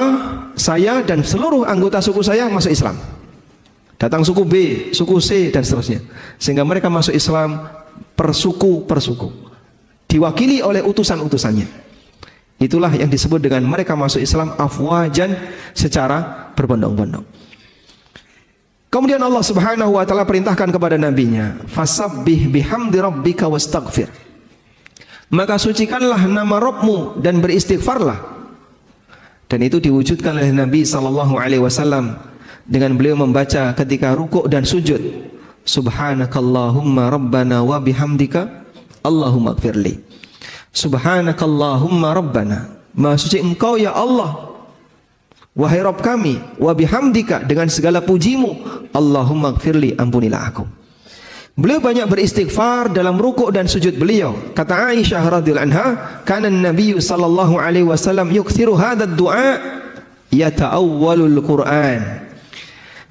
Speaker 1: saya dan seluruh anggota suku saya masuk Islam. Datang suku B, suku C, dan seterusnya. Sehingga mereka masuk Islam per suku, diwakili oleh utusan-utusannya. Itulah yang disebut dengan mereka masuk Islam afwajan, secara berbondong-bondong. Kemudian Allah Subhanahu wa taala perintahkan kepada nabinya, fasabbih bihamdi rabbika wastaghfir. Maka sucikanlah nama Rabbmu dan beristighfarlah. Dan itu diwujudkan oleh Nabi SAW dengan beliau membaca ketika rukuk dan sujud, Subhanakallahumma rabbana wa bihamdika Allahumma gfirli. Subhanakallahumma rabbana, maha suci engkau ya Allah, wahai Rabb kami, wa bihamdika, dengan segala pujimu, Allahumma gfirli, ampunilah aku. Beliau banyak beristighfar dalam rukuk dan sujud beliau. Kata Aisyah radhiyallahu anha, kana Nabi sallallahu alaihi wasallam yukthiru hadzal du'a yata'awwalul Qur'an.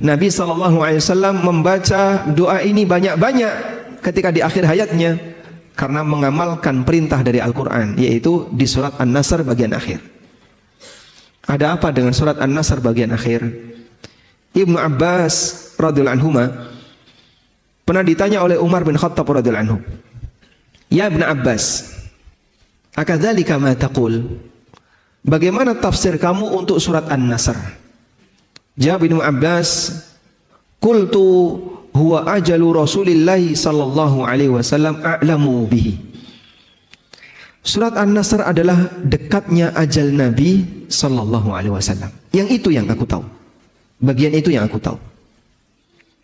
Speaker 1: Nabi sallallahu alaihi wasallam membaca doa ini banyak-banyak ketika di akhir hayatnya karena mengamalkan perintah dari Al-Qur'an, yaitu di surat An-Nasr bagian akhir. Ada apa dengan surat An-Nasr bagian akhir? Ibnu Abbas radhiyallahu anhuma pernah ditanya oleh Umar bin Khattab radhiyallahu anhu, "Ya Ibnu Abbas, akadzalika ma taqul?" Bagaimana tafsir kamu untuk surat An-Nasr? Jawab Ibnu Abbas, "Qultu huwa ajalu Rasulillah sallallahu alaihi wasallam a'lamu bihi." Surat An-Nasr adalah dekatnya ajal Nabi sallallahu alaihi wasallam. Yang itu yang aku tahu. Bagian itu yang aku tahu.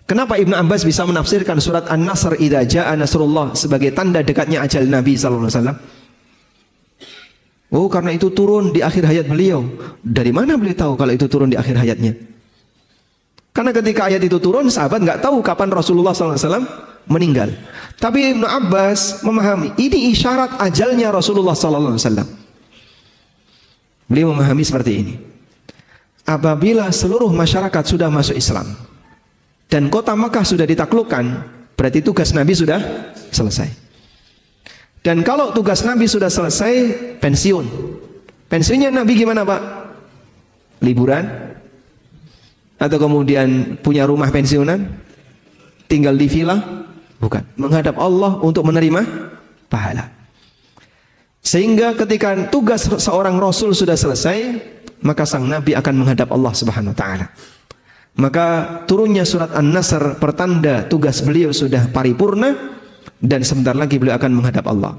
Speaker 1: Kenapa Ibnu Abbas bisa menafsirkan surat An-Nasr idza jaa nasrullah sebagai tanda dekatnya ajal Nabi sallallahu alaihi wasallam? Oh, karena itu turun di akhir hayat beliau. Dari mana beliau tahu kalau itu turun di akhir hayatnya? Karena ketika ayat itu turun, sahabat nggak tahu kapan Rasulullah SAW meninggal. Tapi Ibnu Abbas memahami ini isyarat ajalnya Rasulullah SAW. Beliau memahami seperti ini. Apabila seluruh masyarakat sudah masuk Islam dan kota Makkah sudah ditaklukkan, berarti tugas Nabi sudah selesai. Dan kalau tugas Nabi sudah selesai, pensiun. Pensiunnya Nabi gimana, Pak? Liburan? Atau kemudian punya rumah pensiunan? Tinggal di villa? Bukan. Menghadap Allah untuk menerima pahala. Sehingga ketika tugas seorang Rasul sudah selesai, maka sang Nabi akan menghadap Allah Subhanahu Wa Taala. Maka turunnya surat An-Nasr pertanda tugas beliau sudah paripurna dan sebentar lagi beliau akan menghadap Allah.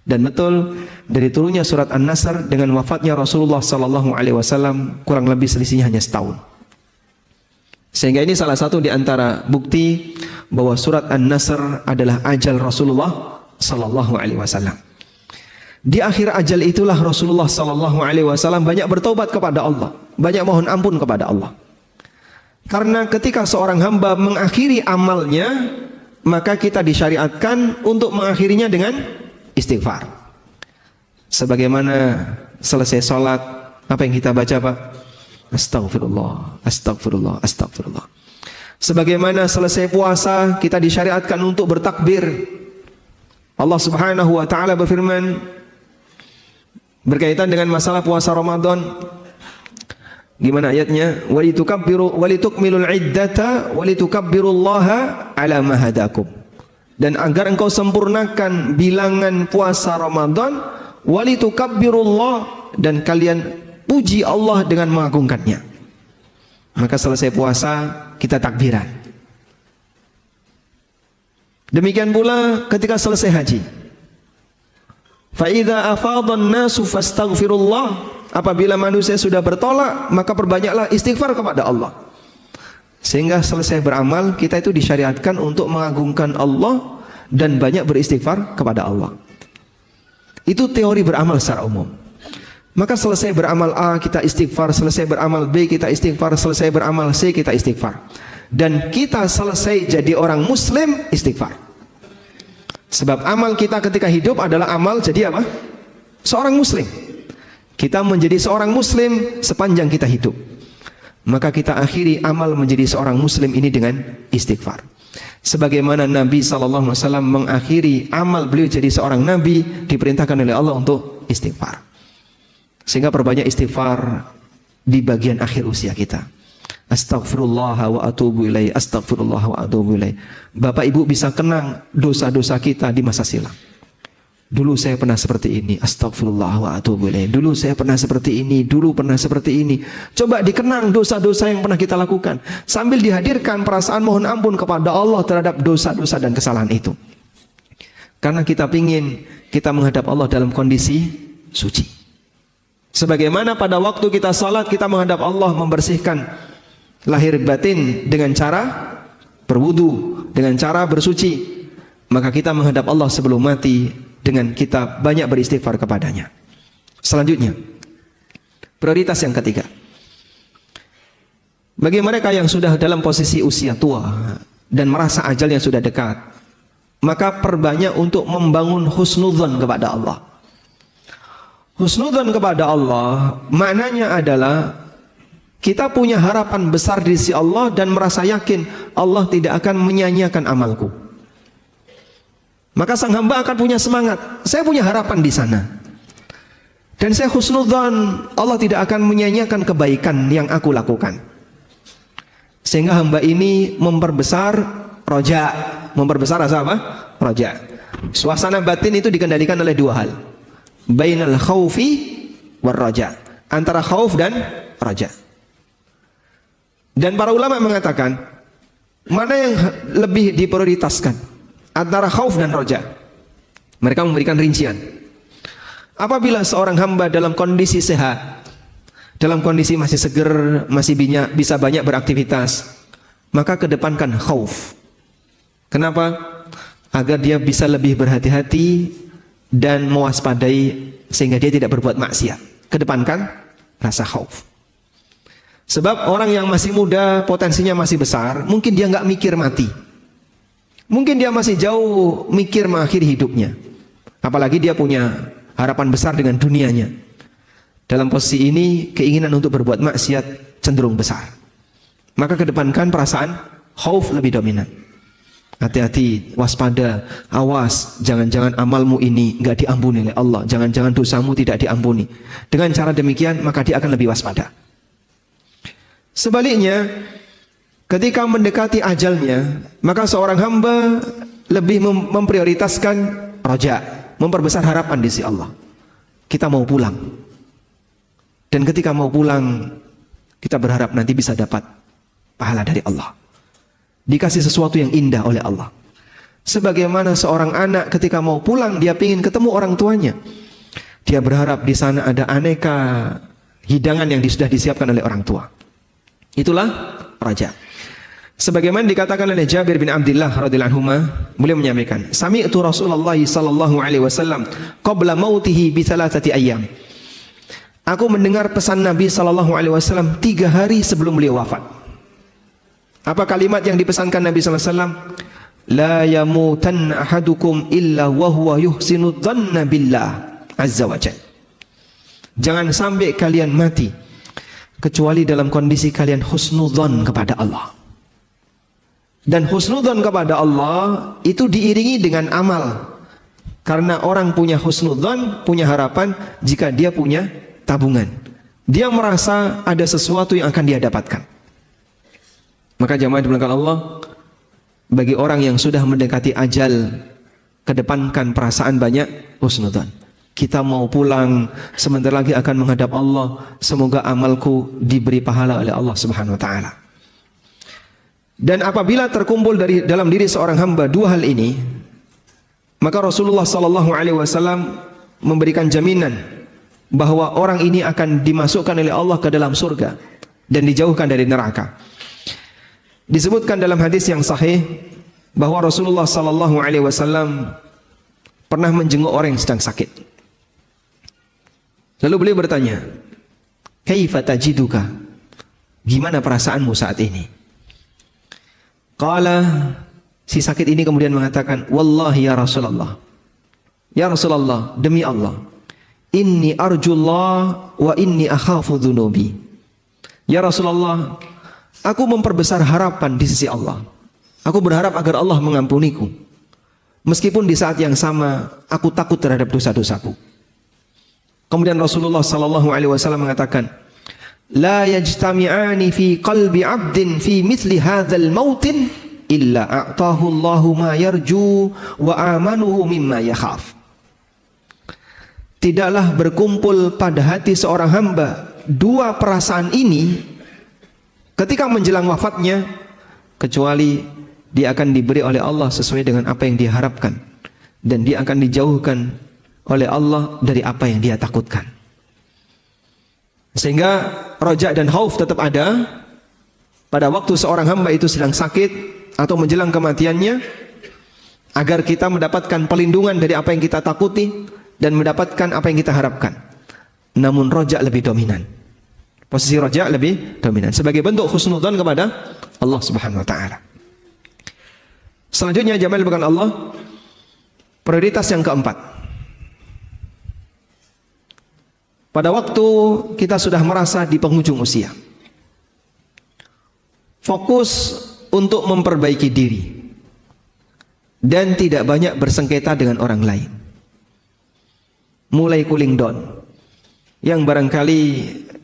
Speaker 1: Dan betul dari turunnya surat An-Nasr dengan wafatnya Rasulullah Sallallahu Alaihi Wasallam kurang lebih selisihnya hanya setahun. Sehingga ini salah satu di antara bukti bahwa surat An-Nasr adalah ajal Rasulullah Sallallahu Alaihi Wasallam. Di akhir ajal itulah Rasulullah Sallallahu Alaihi Wasallam banyak bertobat kepada Allah, banyak mohon ampun kepada Allah. Karena ketika seorang hamba mengakhiri amalnya, maka kita disyariatkan untuk mengakhirinya dengan istighfar. Sebagaimana selesai sholat, apa yang kita baca Pak? Astagfirullah, astagfirullah, astagfirullah. Sebagaimana selesai puasa, kita disyariatkan untuk bertakbir. Allah Subhanahu Wa Taala berfirman berkaitan dengan masalah puasa Ramadan. Gimana ayatnya? Walitukmilul iddata walitukabbirullaha ala ma hadakum. Dan agar engkau sempurnakan bilangan puasa Ramadan, walitukabbirullah, dan kalian puji Allah dengan mengagungkannya. Maka selesai puasa kita takbiran. Demikian pula ketika selesai haji. Fa idza afadhan nasu fastaghfirullah, apabila manusia sudah bertolak maka perbanyaklah istighfar kepada Allah. Sehingga selesai beramal kita itu disyariatkan untuk mengagungkan Allah dan banyak beristighfar kepada Allah. Itu teori beramal secara umum. Maka selesai beramal A kita istighfar, selesai beramal B kita istighfar, selesai beramal C kita istighfar. Dan kita selesai jadi orang muslim istighfar. Sebab amal kita ketika hidup adalah amal jadi apa? Seorang muslim. Kita menjadi seorang muslim sepanjang kita hidup. Maka kita akhiri amal menjadi seorang muslim ini dengan istighfar. Sebagaimana Nabi SAW mengakhiri amal beliau jadi seorang Nabi, diperintahkan oleh Allah untuk istighfar. Sehingga perbanyak istighfar di bagian akhir usia kita. Astaghfirullah wa atubu ilaih, astaghfirullah wa atubu ilaih. Bapak Ibu bisa kenang dosa-dosa kita di masa silam. Dulu saya pernah seperti ini, astaghfirullah wa atubu ilaih. Dulu saya pernah seperti ini, dulu pernah seperti ini. Coba dikenang dosa-dosa yang pernah kita lakukan, sambil dihadirkan perasaan mohon ampun kepada Allah terhadap dosa-dosa dan kesalahan itu. Karena kita ingin kita menghadap Allah dalam kondisi suci. Sebagaimana pada waktu kita salat kita menghadap Allah membersihkan lahir batin dengan cara berwudu, dengan cara bersuci. Maka kita menghadap Allah sebelum mati dengan kita banyak beristighfar kepadanya. Selanjutnya, prioritas yang ketiga. Bagi mereka yang sudah dalam posisi usia tua dan merasa ajalnya sudah dekat, maka perbanyak untuk membangun husnudzon kepada Allah. Husnudzon kepada Allah maknanya adalah kita punya harapan besar di sisi Allah dan merasa yakin Allah tidak akan menyia-nyiakan amalku. Maka sang hamba akan punya semangat. Saya punya harapan di sana. Dan saya husnudzon Allah tidak akan menyia-nyiakan kebaikan yang aku lakukan. Sehingga hamba ini memperbesar roja. Memperbesar rasa apa? Roja. Suasana batin itu dikendalikan oleh dua hal. Bainal khaufi war roja. Antara khauf dan roja. Dan para ulama mengatakan mana yang lebih diprioritaskan antara khauf dan roja. Mereka memberikan rincian. Apabila seorang hamba dalam kondisi sehat, dalam kondisi masih seger, masih bisa banyak beraktivitas, maka kedepankan khauf. Kenapa? Agar dia bisa lebih berhati-hati dan mewaspadai sehingga dia tidak berbuat maksiat. Kedepankan rasa khauf. Sebab orang yang masih muda potensinya masih besar, mungkin dia nggak mikir mati. Mungkin dia masih jauh mikir mengakhiri hidupnya. Apalagi dia punya harapan besar dengan dunianya. Dalam posisi ini keinginan untuk berbuat maksiat cenderung besar. Maka kedepankan perasaan khauf lebih dominan. Hati-hati, waspada, awas, jangan-jangan amalmu ini nggak diampuni oleh Allah. Jangan-jangan dosamu tidak diampuni. Dengan cara demikian maka dia akan lebih waspada. Sebaliknya, ketika mendekati ajalnya, maka seorang hamba lebih memprioritaskan roja, memperbesar harapan di sisi Allah. kita mau pulang. Dan ketika mau pulang, kita berharap nanti bisa dapat pahala dari Allah. Dikasih sesuatu yang indah oleh Allah. Sebagaimana seorang anak ketika mau pulang, dia ingin ketemu orang tuanya. Dia berharap di sana ada aneka hidangan yang sudah disiapkan oleh orang tua. Itulah raja. Sebagaimana dikatakan oleh Jabir bin Abdullah radhiyallahu anhu, beliau menyampaikan, "Sami'tu Rasulullah sallallahu alaihi wasallam qabla mautihi bi thalathati ayyam." Aku mendengar pesan Nabi sallallahu alaihi wasallam 3 hari sebelum beliau wafat. Apa kalimat yang dipesankan Nabi sallallahu alaihi wasallam? La yamutanna ahadukum illa wa huwa yuhsinu dhanna billah azza wa jalla. Jangan sampai kalian mati kecuali dalam kondisi kalian husnudzon kepada Allah. Dan husnudzon kepada Allah itu diiringi dengan amal. Karena orang punya husnudzon, punya harapan jika dia punya tabungan. Dia merasa ada sesuatu yang akan dia dapatkan. Maka jamaah dimuliakan Allah, bagi orang yang sudah mendekati ajal, kedepankan perasaan banyak husnudzon. Kita mau pulang, sebentar lagi akan menghadap Allah. Semoga amalku diberi pahala oleh Allah Subhanahu wa taala. Dan apabila terkumpul dalam diri seorang hamba 2 hal ini, maka Rasulullah sallallahu alaihi wasallam memberikan jaminan bahwa orang ini akan dimasukkan oleh Allah ke dalam surga dan dijauhkan dari neraka. Disebutkan dalam hadis yang sahih bahwa Rasulullah sallallahu alaihi wasallam pernah menjenguk orang yang sedang sakit. Lalu beliau bertanya, "Kaifa tajiduka?" Gimana perasaanmu saat ini? Qala, si sakit ini kemudian mengatakan, "Wallahi ya Rasulullah. Ya Rasulullah, demi Allah, inni arjullah wa inni akhafu dhunubi." Ya Rasulullah, aku memperbesar harapan di sisi Allah. Aku berharap agar Allah mengampuniku. Meskipun di saat yang sama aku takut terhadap dosa-dosaku. Kemudian Rasulullah sallallahu alaihi wasallam mengatakan, "La yajtami'ani fi qalbi 'abdin fi mithli hadzal mautin illa a'tahu Allahu ma yarju wa amanuhu mimma yakhaf." Tidaklah berkumpul pada hati seorang hamba 2 perasaan ini ketika menjelang wafatnya, kecuali dia akan diberi oleh Allah sesuai dengan apa yang dia harapkan, dan dia akan dijauhkan oleh Allah dari apa yang dia takutkan. Sehingga roja dan khauf tetap ada pada waktu seorang hamba itu sedang sakit atau menjelang kematiannya, agar kita mendapatkan perlindungan dari apa yang kita takuti dan mendapatkan apa yang kita harapkan. Namun roja lebih dominan. Posisi roja lebih dominan sebagai bentuk husnudzon kepada Allah Subhanahu wa taala. Selanjutnya jamaah bukan Allah, prioritas yang keempat. Pada waktu kita sudah merasa di penghujung usia, fokus untuk memperbaiki diri dan tidak banyak bersengketa dengan orang lain. Mulai cooling down. Yang barangkali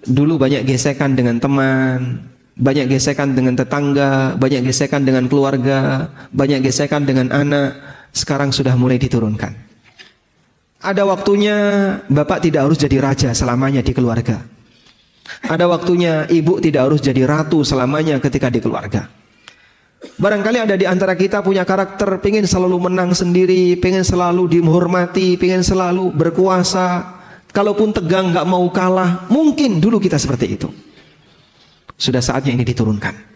Speaker 1: dulu banyak gesekan dengan teman, banyak gesekan dengan tetangga, banyak gesekan dengan keluarga, banyak gesekan dengan anak, sekarang sudah mulai diturunkan. Ada waktunya bapak tidak harus jadi raja selamanya di keluarga. Ada waktunya ibu tidak harus jadi ratu selamanya ketika di keluarga. Barangkali ada di antara kita punya karakter pengen selalu menang sendiri, pengen selalu dihormati, pengen selalu berkuasa. Kalaupun tegang gak mau kalah. Mungkin dulu kita seperti itu. Sudah saatnya ini diturunkan.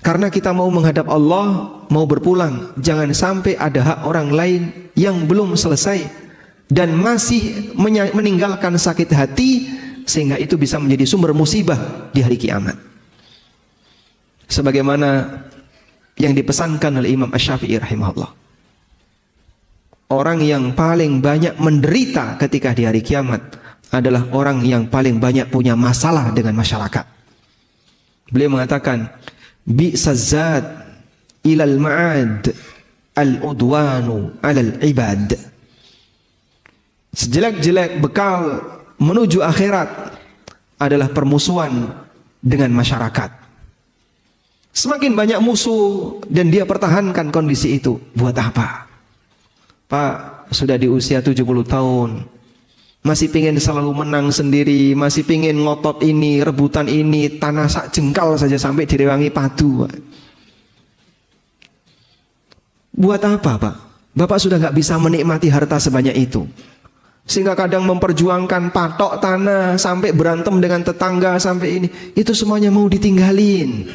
Speaker 1: Karena kita mau menghadap Allah, mau berpulang, jangan sampai ada hak orang lain yang belum selesai dan masih meninggalkan sakit hati, sehingga itu bisa menjadi sumber musibah di hari kiamat. Sebagaimana yang dipesankan oleh Imam Asy-Syafi'i rahimahullah, orang yang paling banyak menderita ketika di hari kiamat adalah orang yang paling banyak punya masalah dengan masyarakat. Beliau mengatakan, bi'sazad ilal ma'ad al-udwanu alal ibad. Sejelek-jelek bekal menuju akhirat adalah permusuhan dengan masyarakat. Semakin banyak musuh dan dia pertahankan kondisi itu, buat apa? Pak, sudah di usia 70 tahun, masih pingin selalu menang sendiri, masih pingin ngotot ini, rebutan ini, tanah sak jengkal saja sampai direwangi padu, Pak. Buat apa, Pak? Bapak sudah nggak bisa menikmati harta sebanyak itu, sehingga kadang memperjuangkan patok tanah sampai berantem dengan tetangga sampai ini. Itu semuanya mau ditinggalin.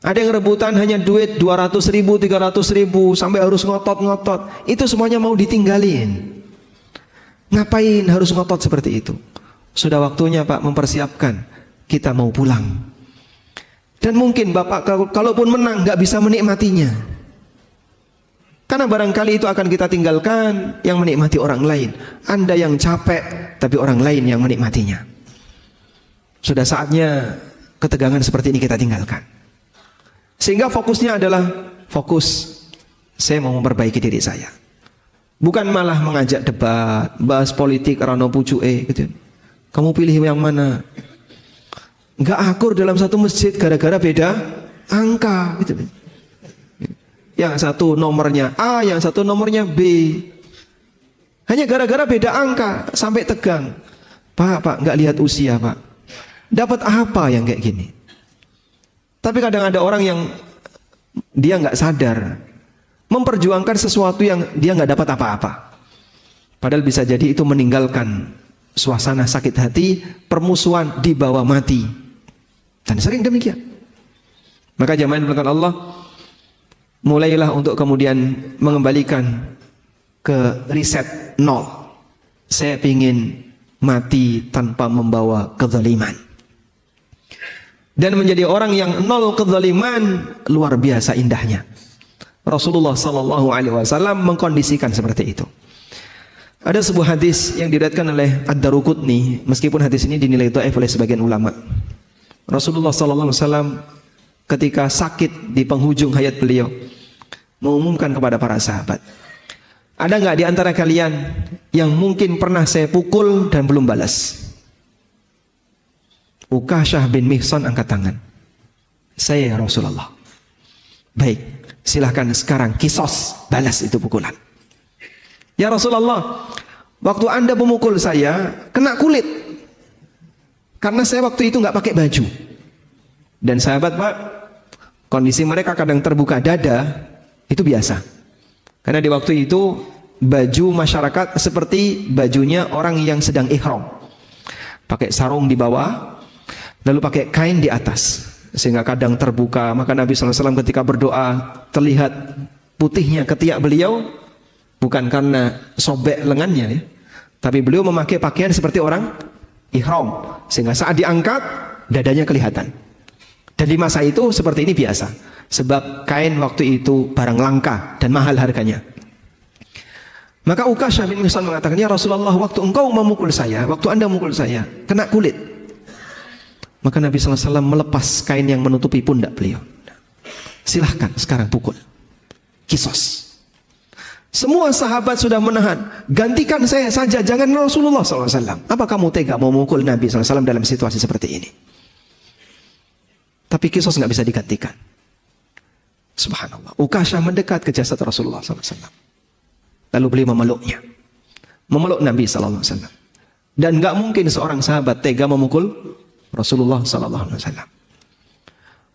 Speaker 1: Ada yang rebutan hanya duit 200.000, 300.000 sampai harus ngotot-ngotot. Itu semuanya mau ditinggalin. Ngapain harus ngotot seperti itu? Sudah waktunya, Pak, mempersiapkan. Kita mau pulang. Dan mungkin Bapak kalaupun menang nggak bisa menikmatinya. Karena barangkali itu akan kita tinggalkan, yang menikmati orang lain. Anda yang capek, tapi orang lain yang menikmatinya. Sudah saatnya ketegangan seperti ini kita tinggalkan. Sehingga fokusnya adalah fokus, saya mau memperbaiki diri saya. Bukan malah mengajak debat, bahas politik, rano pucuke gitu. Kamu pilih yang mana? Nggak akur dalam satu masjid gara-gara beda angka gitu. Yang satu nomornya A, yang satu nomornya B. Hanya gara-gara beda angka sampai tegang. Pak, nggak lihat usia, Pak. Dapat apa yang kayak gini? Tapi kadang ada orang yang dia nggak sadar memperjuangkan sesuatu yang dia nggak dapat apa-apa. Padahal bisa jadi itu meninggalkan suasana sakit hati, permusuhan dibawa mati. Dan sering demikian. Maka jamaah yang Allah, mulailah untuk kemudian mengembalikan ke riset nol. Saya ingin mati tanpa membawa kezaliman. Dan menjadi orang yang nol kezaliman luar biasa indahnya. Rasulullah sallallahu alaihi wasallam mengkondisikan seperti itu. Ada sebuah hadis yang diriwayatkan oleh Ad-Daruqutni, meskipun hadis ini dinilai dhaif oleh sebagian ulama. Rasulullah sallallahu alaihi wasallam ketika sakit di penghujung hayat beliau mengumumkan kepada para sahabat, ada nggak di antara kalian yang mungkin pernah saya pukul dan belum balas? Ukasyah bin Mihsan angkat tangan. Saya, ya Rasulullah. Baik, silahkan sekarang kisos, balas itu pukulan. Ya Rasulullah, waktu Anda memukul saya kena kulit, karena saya waktu itu nggak pakai baju. Dan sahabat, Pak, kondisi mereka kadang terbuka dada, itu biasa. Karena di waktu itu baju masyarakat seperti bajunya orang yang sedang ihram. Pakai sarung di bawah, lalu pakai kain di atas, sehingga kadang terbuka. Maka Nabi SAW ketika berdoa terlihat putihnya ketiak beliau, bukan karena sobek lengannya, ya, tapi beliau memakai pakaian seperti orang ihram, sehingga saat diangkat dadanya kelihatan. Dan di masa itu seperti ini biasa, sebab kain waktu itu barang langka dan mahal harganya. Maka Ukasyah bin Mihsan mengatakan, ya Rasulullah, waktu engkau memukul saya, waktu Anda memukul saya, kena kulit. Maka Nabi SAW melepas kain yang menutupi pundak beliau. Silahkan sekarang pukul, kisos. Semua sahabat sudah menahan, gantikan saya saja, jangan Rasulullah SAW. Apa kamu tega mau memukul Nabi SAW dalam situasi seperti ini? Tapi kisos nggak bisa digantikan. Subhanallah. Ukasyah mendekat ke jasad Rasulullah SAW. Lalu beliau memeluknya, memeluk Nabi SAW. Dan nggak mungkin seorang sahabat tega memukul Rasulullah SAW.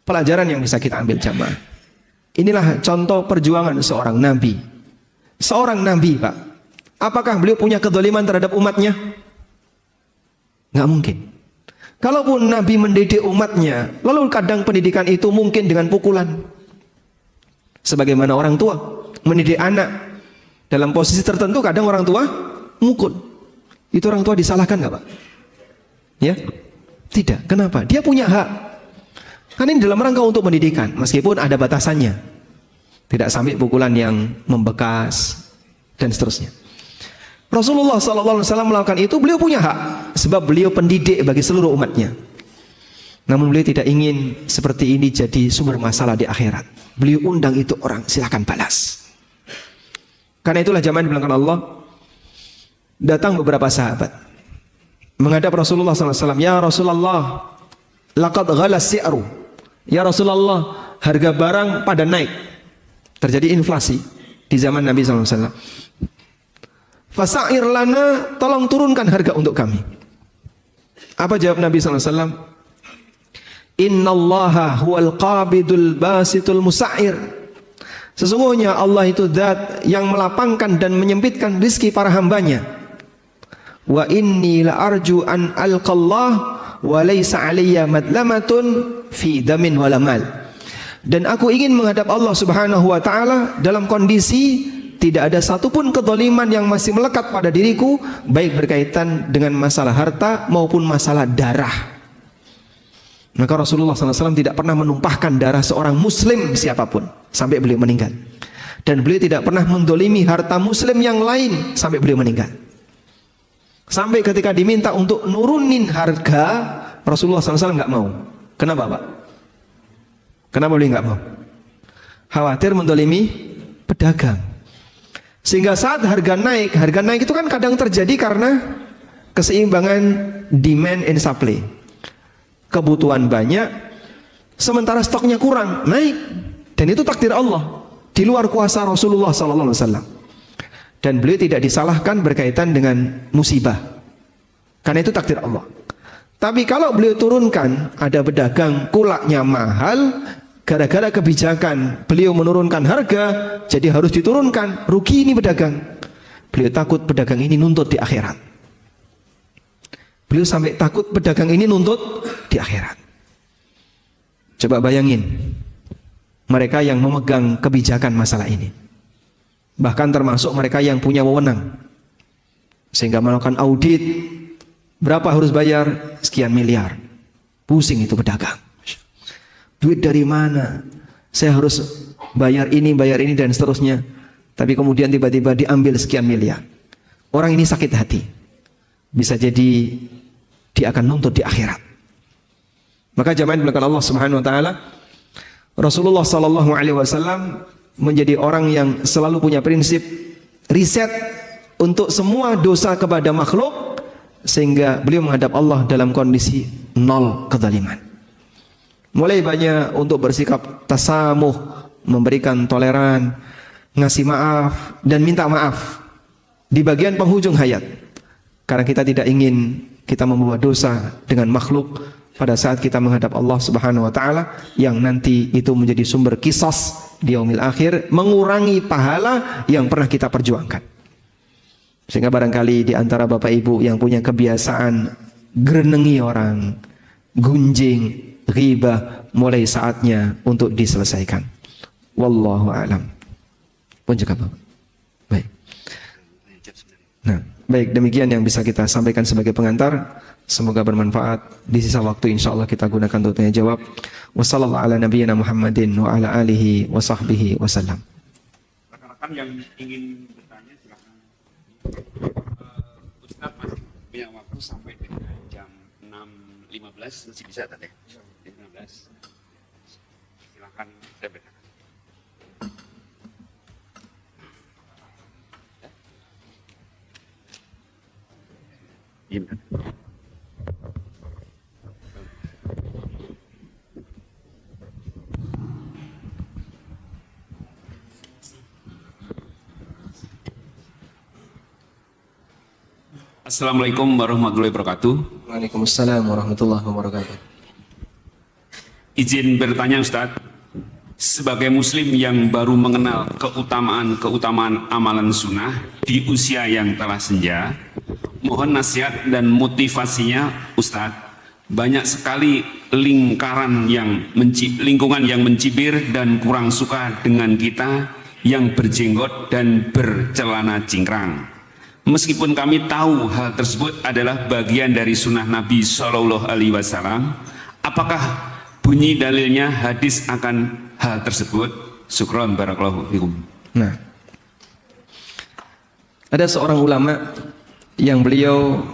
Speaker 1: Pelajaran yang bisa kita ambil jamaah. Inilah contoh perjuangan seorang Nabi. Seorang Nabi, Pak. Apakah beliau punya kedzaliman terhadap umatnya? Nggak mungkin. Kalaupun Nabi mendidik umatnya, lalu kadang pendidikan itu mungkin dengan pukulan. Sebagaimana orang tua mendidik anak, dalam posisi tertentu kadang orang tua mukul. Itu orang tua disalahkan nggak, Pak? Ya? Tidak. Kenapa? Dia punya hak. Kan ini dalam rangka untuk pendidikan, meskipun ada batasannya. Tidak sampai pukulan yang membekas dan seterusnya. Rasulullah SAW melakukan itu, beliau punya hak, sebab beliau pendidik bagi seluruh umatnya. Namun beliau tidak ingin seperti ini jadi sumber masalah di akhirat. Beliau undang itu orang, silakan balas. Karena itulah jamaah dibilangkan Allah, datang beberapa sahabat menghadap Rasulullah SAW. Ya Rasulullah, laqad ghala si'ru. Ya Rasulullah, harga barang pada naik. Terjadi inflasi di zaman Nabi SAW. Fasa'ir lana, tolong turunkan harga untuk kami. Apa jawab Nabi SAW? Innallaha huwal qabidul basitul musa'ir. Sesungguhnya Allah itu zat yang melapangkan dan menyempitkan rizki para hambanya. Wa inni la arju an alqallah wa laysa alayya madlamatun fi damin wala mal. Dan aku ingin menghadap Allah Subhanahu wa taala dalam kondisi tidak ada satupun kezaliman yang masih melekat pada diriku, baik berkaitan dengan masalah harta maupun masalah darah. Maka Rasulullah SAW tidak pernah menumpahkan darah seorang muslim siapapun sampai beliau meninggal. Dan beliau tidak pernah mendolimi harta muslim yang lain sampai beliau meninggal. Sampai ketika diminta untuk nurunin harga, Rasulullah SAW nggak mau. Kenapa, Pak? Kenapa beliau nggak mau? Khawatir mendolimi pedagang. Sehingga saat harga naik itu kan kadang terjadi karena keseimbangan demand and supply. Kebutuhan banyak, sementara stoknya kurang, naik. Dan itu takdir Allah, di luar kuasa Rasulullah SAW. Dan beliau tidak disalahkan berkaitan dengan musibah, karena itu takdir Allah. Tapi kalau beliau turunkan, ada pedagang kulaknya mahal, gara-gara kebijakan beliau menurunkan harga, jadi harus diturunkan, rugi ini pedagang. Beliau takut pedagang ini nuntut di akhirat. Beliau sampai takut pedagang ini nuntut di akhirat. Coba bayangin mereka yang memegang kebijakan masalah ini, bahkan termasuk mereka yang punya wewenang, sehingga melakukan audit, berapa harus bayar, sekian miliar. Pusing itu pedagang. Duit dari mana? Saya harus bayar ini dan seterusnya. Tapi kemudian tiba-tiba diambil sekian miliar. Orang ini sakit hati. Bisa jadi dia akan nuntut di akhirat. Maka jamaah belakang Allah Subhanahu wa taala, Rasulullah sallallahu alaihi wasallam menjadi orang yang selalu punya prinsip riset untuk semua dosa kepada makhluk, sehingga beliau menghadap Allah dalam kondisi nol kezaliman. Mulai banyak untuk bersikap tasamuh, memberikan toleran, ngasih maaf dan minta maaf di bagian penghujung hayat. Karena kita tidak ingin kita membawa dosa dengan makhluk pada saat kita menghadap Allah Subhanahu wa taala, yang nanti itu menjadi sumber qisas di yaumil akhir, mengurangi pahala yang pernah kita perjuangkan. Sehingga barangkali di antara Bapak Ibu yang punya kebiasaan gerenengi orang, gunjing, ghibah, mulai saatnya untuk diselesaikan. Wallahu a'lam. Pun juga Bapak. Baik. Nah, baik, demikian yang bisa kita sampaikan sebagai pengantar. Semoga bermanfaat. Di sisa waktu insyaallah kita gunakan untuk tanya jawab. Wassallallahu ala nabiyyina Muhammadin wa ala alihi wa sahbihi wasallam.
Speaker 2: Rekan-rekan yang ingin bertanya silakan. Ustaz masih punya waktu sampai dengan jam 6.15, masih bisa tadi. 15. Silakan saya bertanya. Gimana? Assalamualaikum warahmatullahi wabarakatuh.
Speaker 1: Waalaikumsalam warahmatullahi wabarakatuh.
Speaker 2: Izin bertanya Ustadz, sebagai muslim yang baru mengenal keutamaan amalan sunnah di usia yang telah senja, mohon nasihat dan motivasinya Ustadz. Banyak sekali lingkungan yang mencibir dan kurang suka dengan kita yang berjenggot dan bercelana cingkrang. Meskipun kami tahu hal tersebut adalah bagian dari sunnah Nabi Shallallahu Alaihi Wasallam, apakah bunyi dalilnya hadis akan hal tersebut? Syukron barakallahu fikum.
Speaker 1: Nah, ada seorang ulama yang beliau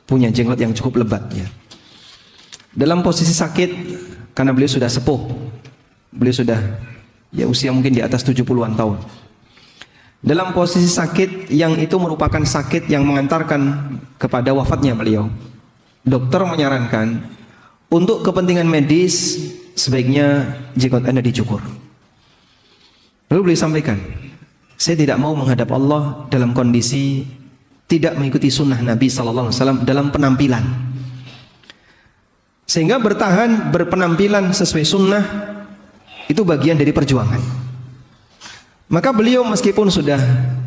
Speaker 1: punya jenggot yang cukup lebat ya. Dalam posisi sakit, karena beliau sudah sepuh, beliau sudah ya usia mungkin di atas 70-an tahun. Dalam posisi sakit yang itu merupakan sakit yang mengantarkan kepada wafatnya beliau, dokter menyarankan untuk kepentingan medis sebaiknya jenggot Anda dicukur. Lalu beliau sampaikan, saya tidak mau menghadap Allah dalam kondisi tidak mengikuti sunnah Nabi sallallahu alaihi wasallam dalam penampilan. Sehingga berpenampilan sesuai sunnah itu bagian dari perjuangan. Maka beliau meskipun sudah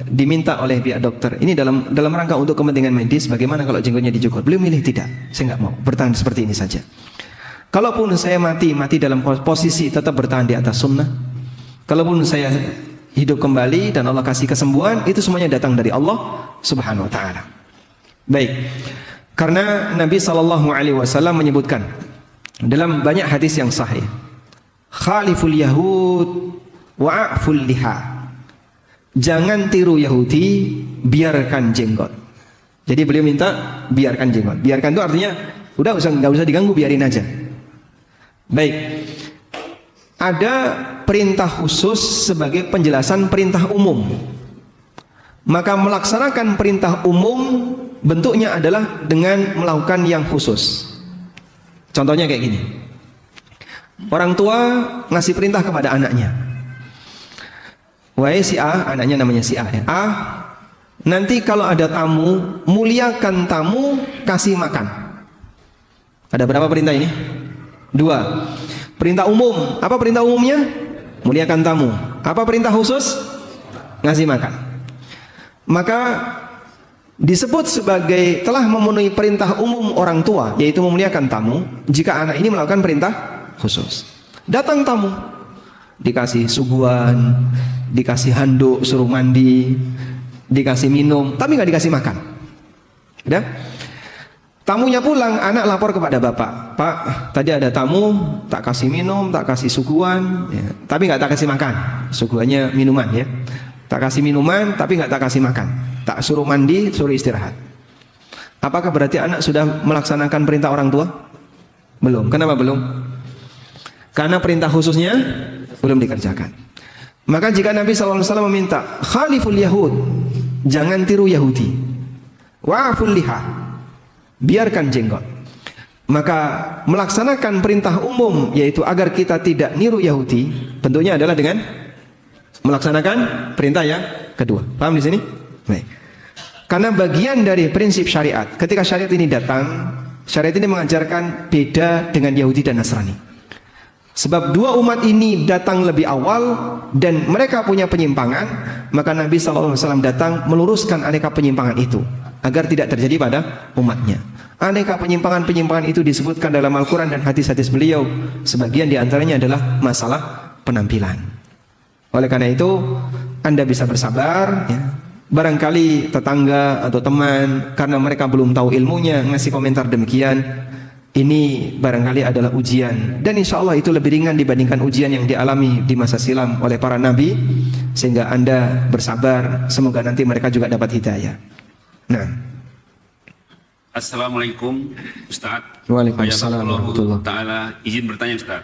Speaker 1: diminta oleh pihak dokter, ini dalam rangka untuk kepentingan medis, bagaimana kalau jenggotnya dicukur? Beliau milih tidak, saya nggak mau, bertahan seperti ini saja. Kalaupun saya mati dalam posisi tetap bertahan di atas sunnah. Kalaupun saya hidup kembali dan Allah kasih kesembuhan, itu semuanya datang dari Allah Subhanahu wa taala. Baik. Karena Nabi sallallahu alaihi wasallam menyebutkan dalam banyak hadis yang sahih, khaliful yahud wa'ful liha. Jangan tiru Yahudi, biarkan jenggot. Jadi beliau minta biarkan jenggot. Biarkan itu artinya udah nggak usah diganggu, biarin aja. Baik. Ada perintah khusus sebagai penjelasan perintah umum. Maka melaksanakan perintah umum bentuknya adalah dengan melakukan yang khusus. Contohnya kayak gini. Orang tua ngasih perintah kepada anaknya. Wahai si A, anaknya namanya si A ya. A, nanti kalau ada tamu, muliakan tamu, kasih makan. Ada berapa perintah ini? 2. Perintah umum. Apa perintah umumnya? Muliakan tamu. Apa perintah khusus? Ngasih makan. Maka disebut sebagai telah memenuhi perintah umum orang tua, yaitu memuliakan tamu, jika anak ini melakukan perintah khusus. Datang tamu, dikasih suguhan, dikasih handuk, suruh mandi, dikasih minum, tapi nggak dikasih makan. Udah? Tamunya pulang, anak lapor kepada bapak, Pak, tadi ada tamu, tak kasih minum, tak kasih suguhan, ya, tapi nggak tak kasih makan. Suguhannya minuman ya. Tak kasih minuman, tapi nggak tak kasih makan. Tak suruh mandi, suruh istirahat. Apakah berarti anak sudah melaksanakan perintah orang tua? Belum. Kenapa belum? Karena perintah khususnya belum dikerjakan. Maka jika Nabi SAW meminta khaliful yahud, jangan tiru Yahudi, wa'ful liha, biarkan jenggot, maka melaksanakan perintah umum, yaitu agar kita tidak niru Yahudi, bentuknya adalah dengan melaksanakan perintah yang kedua. Paham di sini? Baik. Karena bagian dari prinsip syariat, ketika syariat ini datang, syariat ini mengajarkan beda dengan Yahudi dan Nasrani. Sebab dua umat ini datang lebih awal dan mereka punya penyimpangan, maka Nabi SAW datang meluruskan aneka penyimpangan itu agar tidak terjadi pada umatnya. Aneka penyimpangan-penyimpangan itu disebutkan dalam Al-Quran dan hadis-hadis beliau. Sebagian diantaranya adalah masalah penampilan. Oleh karena itu, Anda bisa bersabar ya. Barangkali tetangga atau teman, karena mereka belum tahu ilmunya, ngasih komentar demikian, ini barangkali adalah ujian, dan insya Allah itu lebih ringan dibandingkan ujian yang dialami di masa silam oleh para nabi, sehingga Anda bersabar, semoga nanti mereka juga dapat hidayah. Nah,
Speaker 2: Assalamualaikum Ustaz.
Speaker 1: Waalaikumsalam warahmatullahi
Speaker 2: taala. Izin bertanya Ustaz.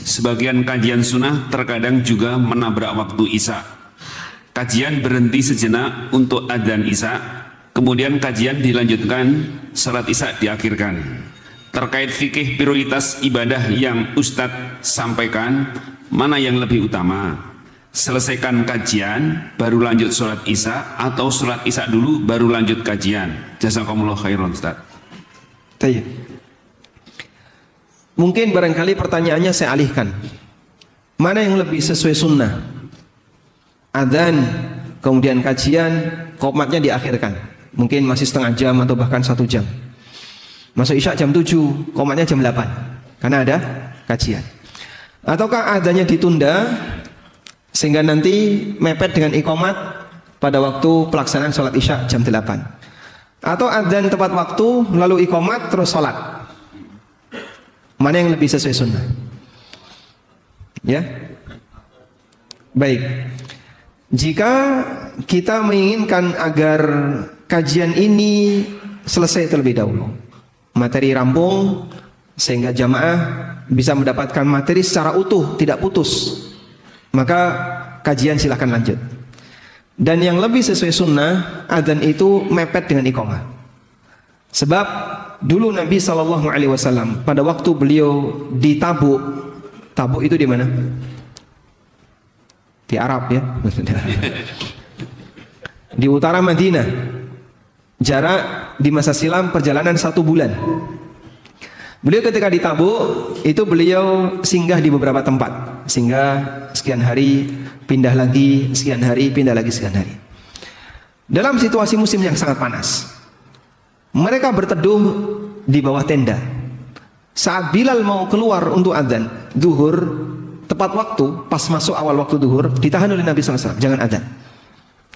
Speaker 2: Sebagian kajian sunnah terkadang juga menabrak waktu Isya. Kajian berhenti sejenak untuk adzan Isya, kemudian kajian dilanjutkan, salat Isya diakhirkan. Terkait fikih prioritas ibadah yang Ustadz sampaikan, mana yang lebih utama? Selesaikan kajian, baru lanjut salat Isya, atau salat Isya dulu, baru lanjut kajian? Jazakumullah khairan Ustadz.
Speaker 1: Baik. Mungkin barangkali pertanyaannya saya alihkan. Mana yang lebih sesuai sunnah? Adzan, kemudian kajian, qomatnya diakhirkan. Mungkin masih setengah jam atau bahkan 1 jam. Masuk Isya jam 7, qomatnya jam 8. Karena ada kajian. Ataukah adzannya ditunda sehingga nanti mepet dengan iqomat pada waktu pelaksanaan sholat Isya jam 8. Atau adzan tepat waktu lalu iqomat terus sholat. Mana yang lebih sesuai sunnah? Ya. Baik. Jika kita menginginkan agar kajian ini selesai terlebih dahulu, materi rampung, sehingga jamaah bisa mendapatkan materi secara utuh, tidak putus, maka kajian silahkan lanjut. Dan yang lebih sesuai sunnah, adzan itu mepet dengan iqamah. Sebab dulu Nabi SAW pada waktu beliau di Tabuk, Tabuk itu di mana? Di Arab ya, di utara Madinah. Jarak di masa silam perjalanan 1 bulan. Beliau ketika di Tabuk itu beliau singgah di beberapa tempat. Singgah sekian hari, pindah lagi, sekian hari, pindah lagi, sekian hari. Dalam situasi musim yang sangat panas, mereka berteduh di bawah tenda. Saat Bilal mau keluar untuk adzan duhur, tepat waktu, pas masuk awal waktu duhur, ditahan oleh Nabi SAW, jangan adzan.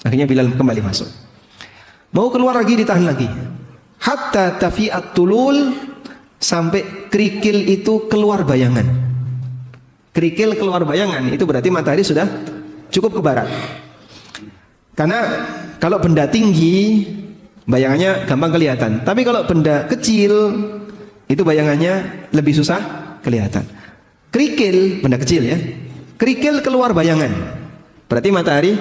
Speaker 1: Akhirnya Bilal kembali masuk. Mau keluar lagi, ditahan lagi. Hatta tafi'at tulul, sampai kerikil itu keluar bayangan. Kerikil keluar bayangan itu berarti matahari sudah cukup ke barat. Karena kalau benda tinggi bayangannya gampang kelihatan, tapi kalau benda kecil itu bayangannya lebih susah kelihatan. Kerikil, benda kecil ya, kerikil keluar bayangan, berarti matahari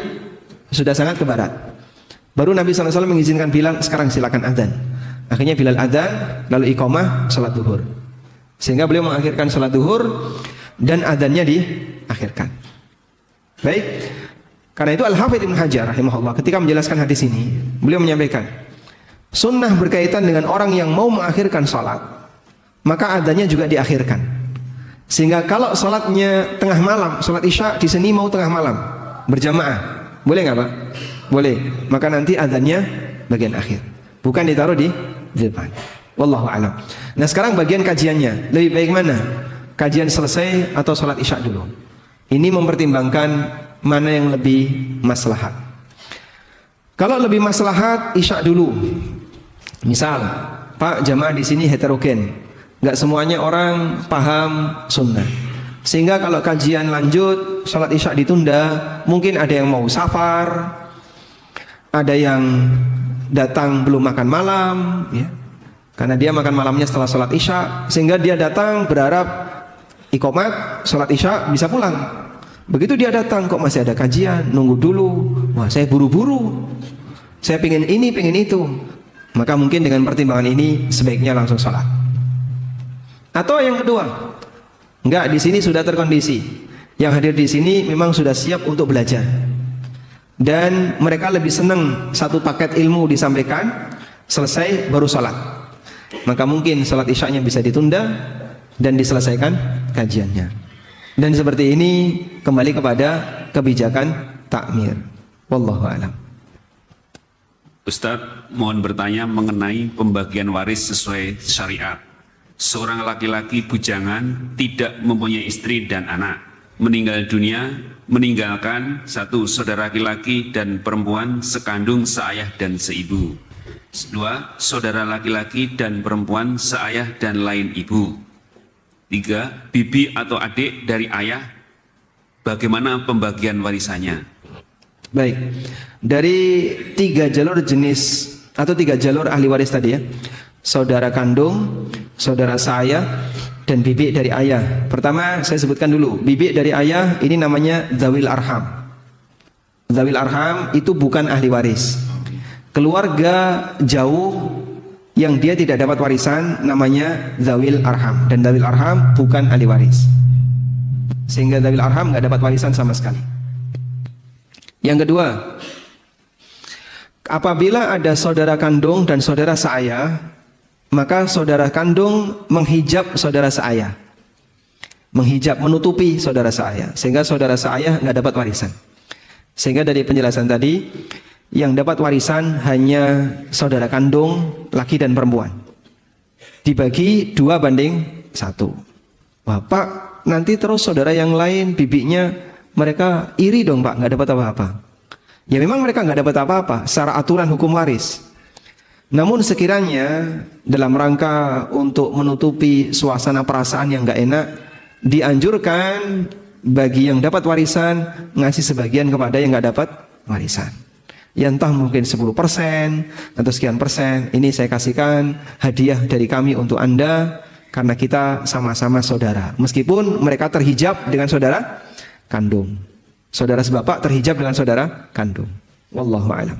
Speaker 1: sudah sangat ke barat. Baru Nabi SAW mengizinkan Bilal, sekarang silakan adzan. Akhirnya Bilal adzan, lalu iqamah salat duhur. Sehingga beliau mengakhirkan salat duhur dan adzannya diakhirkan. Baik. Karena itu Al-Hafidz Ibnu Hajar rahimahullah ketika menjelaskan hadis ini, beliau menyampaikan sunnah berkaitan dengan orang yang mau mengakhirkan salat, maka adzannya juga diakhirkan. Sehingga kalau salatnya tengah malam, salat Isya di sini mau tengah malam berjamaah, boleh nggak Pak? Boleh. Maka nanti adzannya bagian akhir, bukan ditaruh di depan. Wallahu a'lam. Nah, sekarang bagian kajiannya, lebih baik mana? Kajian selesai atau salat Isya dulu? Ini mempertimbangkan mana yang lebih maslahat. Kalau lebih maslahat, Isya dulu. Misal, Pak, jamaah di sini heterogen, nggak semuanya orang paham sunnah. Sehingga kalau kajian lanjut, salat Isya ditunda, mungkin ada yang mau safar, ada yang datang belum makan malam, ya, karena dia makan malamnya setelah salat Isya, sehingga dia datang berharap iqamat salat Isya bisa pulang. Begitu dia datang, kok masih ada kajian, nunggu dulu. Wah, saya buru-buru, saya pengen ini, pengen itu. Maka mungkin dengan pertimbangan ini sebaiknya langsung sholat. Atau yang kedua, enggak, di sini sudah terkondisi. Yang hadir di sini memang sudah siap untuk belajar. Dan mereka lebih senang satu paket ilmu disampaikan, selesai baru sholat. Maka mungkin sholat Isya-nya bisa ditunda dan diselesaikan kajiannya. Dan seperti ini kembali kepada kebijakan takmir. Wallahu a'lam.
Speaker 2: Ustadz, mohon bertanya mengenai pembagian waris sesuai syariat. Seorang laki-laki bujangan tidak mempunyai istri dan anak, meninggal dunia, meninggalkan 1 saudara laki-laki dan perempuan sekandung, seayah dan seibu. 2 saudara laki-laki dan perempuan seayah dan lain ibu. 3 bibi atau adik dari ayah. Bagaimana pembagian warisannya?
Speaker 1: Baik, dari 3 jalur jenis atau 3 jalur ahli waris tadi ya, saudara kandung, saudara seayah, dan bibi dari ayah. Pertama saya sebutkan dulu, bibi dari ayah ini namanya zawil arham. Zawil arham itu bukan ahli waris. Keluarga jauh yang dia tidak dapat warisan namanya zawil arham, dan zawil arham bukan ahli waris. Sehingga zawil arham nggak dapat warisan sama sekali. Yang kedua, apabila ada saudara kandung dan saudara seayah, maka saudara kandung menghijab saudara seayah, menghijab, menutupi saudara seayah, sehingga saudara seayah nggak dapat warisan. Sehingga dari penjelasan tadi, yang dapat warisan hanya saudara kandung laki dan perempuan, dibagi 2:1. Wah Pak, nanti terus saudara yang lain, bibinya, mereka iri dong Pak, nggak dapat apa-apa. Ya memang mereka nggak dapat apa-apa secara aturan hukum waris. Namun sekiranya dalam rangka untuk menutupi suasana perasaan yang nggak enak, dianjurkan bagi yang dapat warisan ngasih sebagian kepada yang nggak dapat warisan. Ya entah mungkin 10% atau sekian persen, ini saya kasihkan hadiah dari kami untuk Anda karena kita sama-sama saudara. Meskipun mereka terhijab dengan saudara kandung, saudara sebapak terhijab dengan saudara kandung. Wallahu a'lam.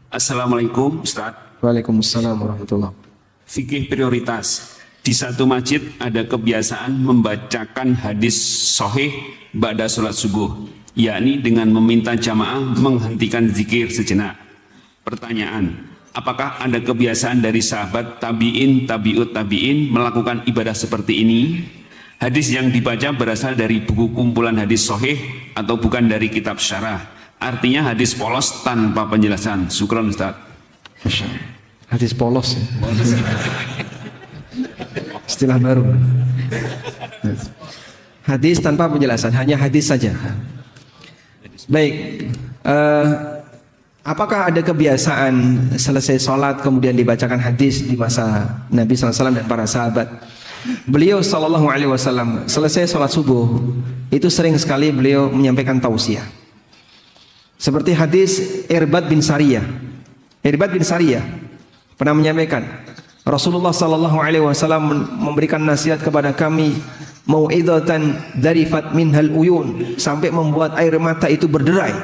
Speaker 2: Assalamualaikum Ustaz.
Speaker 1: Waalaikumsalam warahmatullahi.
Speaker 2: Fikih prioritas. di satu masjid ada kebiasaan membacakan hadis sahih ba'da sholat subuh, yakni dengan meminta jamaah menghentikan zikir sejenak. Pertanyaan, apakah ada kebiasaan dari sahabat tabi'in, tabi'ut tabi'in melakukan ibadah seperti ini? Hadis yang dibaca berasal dari buku kumpulan hadis sahih atau bukan dari kitab syarah? Artinya hadis polos tanpa penjelasan. Syukran Ustaz.
Speaker 1: Hadis polos ya. Istilah baru. Hadis tanpa penjelasan, hanya hadis saja. Baik, apakah ada kebiasaan selesai sholat kemudian dibacakan hadis di masa Nabi SAW dan para sahabat? Beliau SAW selesai sholat subuh itu sering sekali beliau menyampaikan tausiah. Seperti hadis Irbad bin Sariyah. Irbad bin Sariyah pernah menyampaikan, Rasulullah SAW memberikan nasihat kepada kami, mau'idhatan darifat minhal uyun, sampai membuat air mata itu berderai.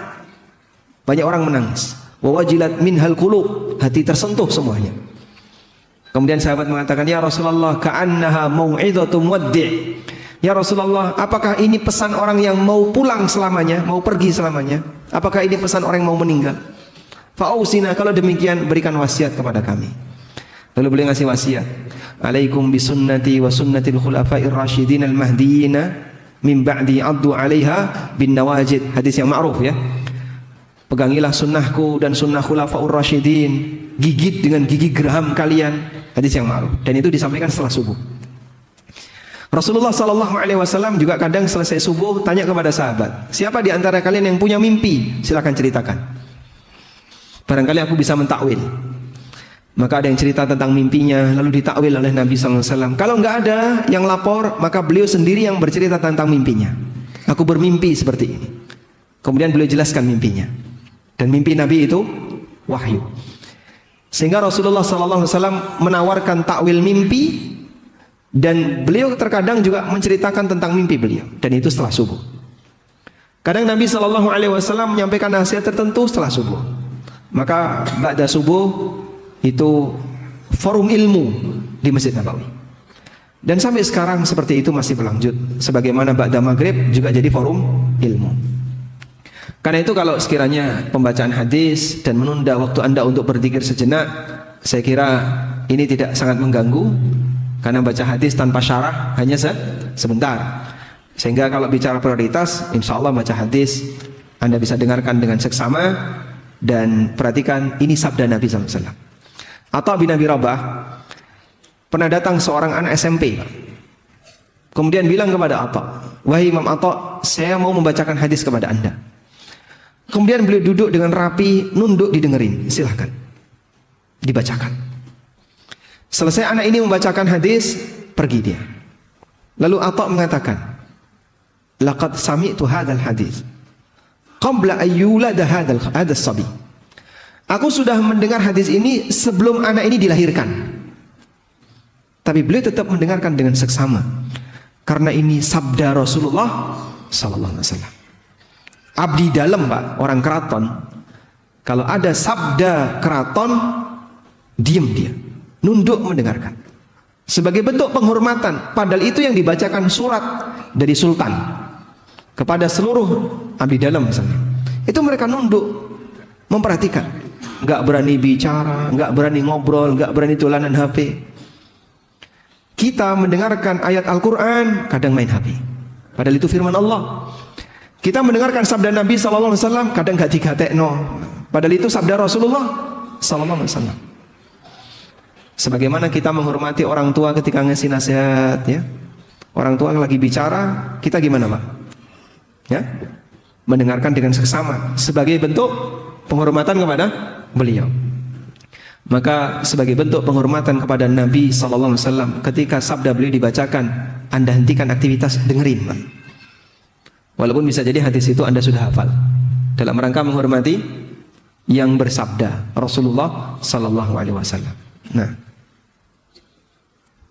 Speaker 1: Banyak orang menangis. Wa wajilat minhal qulub, hati tersentuh semuanya. Kemudian sahabat mengatakan, ya Rasulullah, ka'annaha mau'idhatum waddi'. Ya Rasulullah, apakah ini pesan orang yang mau pulang selamanya, mau pergi selamanya? Apakah ini pesan orang yang mau meninggal? Fa'ausina, kalau demikian berikan wasiat kepada kami. Lalu beliau ngasih wasiat, alaikum bisunnati wa sunnatil khulafa'ir rasyidin al-mahdiyina min ba'di addu 'alaiha bin nawajid. Hadis yang ma'ruf ya. Pegangilah sunnahku dan sunnah khulafa'ur rasyidin, gigit dengan gigi geraham kalian. Hadis yang ma'ruf, dan itu disampaikan setelah subuh. Rasulullah SAW juga kadang selesai subuh tanya kepada sahabat, siapa di antara kalian yang punya mimpi? Silakan ceritakan. Barangkali aku bisa mentakwil. Maka ada yang cerita tentang mimpinya, lalu ditakwil oleh Nabi SAW. Kalau nggak ada yang lapor, maka beliau sendiri yang bercerita tentang mimpinya. Aku bermimpi seperti ini. Kemudian beliau jelaskan mimpinya. Dan mimpi Nabi itu wahyu. Sehingga Rasulullah SAW menawarkan takwil mimpi, dan beliau terkadang juga menceritakan tentang mimpi beliau. Dan itu setelah subuh. Kadang Nabi SAW menyampaikan nasihat tertentu setelah subuh. Maka ba'da subuh itu forum ilmu di Masjid Nabawi. Dan sampai sekarang seperti itu masih berlanjut. Sebagaimana ba'da maghrib juga jadi forum ilmu. Karena itu kalau sekiranya pembacaan hadis dan menunda waktu Anda untuk berzikir sejenak, saya kira ini tidak sangat mengganggu. Karena baca hadis tanpa syarah hanya sebentar. Sehingga kalau bicara prioritas, insya Allah baca hadis Anda bisa dengarkan dengan seksama. Dan perhatikan, ini sabda Nabi SAW. Atha bin Abi Rabah pernah datang seorang anak SMP, kemudian bilang kepada Atha, wahai Imam Atha, saya mau membacakan hadis kepada Anda. Kemudian beliau duduk dengan rapi, nunduk didengerin, silahkan dibacakan. Selesai anak ini membacakan hadis, pergi dia. Lalu Atha mengatakan, laqad sami'tu hadzal hadis qabla ayyulada hadzal sabi. Aku sudah mendengar hadis ini sebelum anak ini dilahirkan. Tapi beliau tetap mendengarkan dengan seksama. Karena ini sabda Rasulullah sallallahu alaihi wasallam. Abdi dalam, Pak, orang keraton. Kalau ada sabda keraton, diam dia, nunduk mendengarkan. Sebagai bentuk penghormatan, padahal itu yang dibacakan surat dari sultan kepada seluruh abdi dalam misalnya. Itu mereka nunduk memperhatikan, nggak berani bicara, nggak berani ngobrol, nggak berani tulanan HP. Kita mendengarkan ayat Al-Quran, kadang main HP, padahal itu firman Allah. Kita mendengarkan sabda Nabi SAW, kadang nggak digatekno, padahal itu sabda Rasulullah SAW. Sebagaimana kita menghormati orang tua ketika ngasih nasihat, ya. Orang tua lagi bicara, kita gimana, Pak? Ya, mendengarkan dengan seksama sebagai bentuk penghormatan kepada beliau. Maka sebagai bentuk penghormatan kepada Nabi SAW, ketika sabda beliau dibacakan, Anda hentikan aktivitas, dengerin, Pak. Walaupun bisa jadi hadis itu Anda sudah hafal, dalam rangka menghormati yang bersabda Rasulullah SAW. Nah,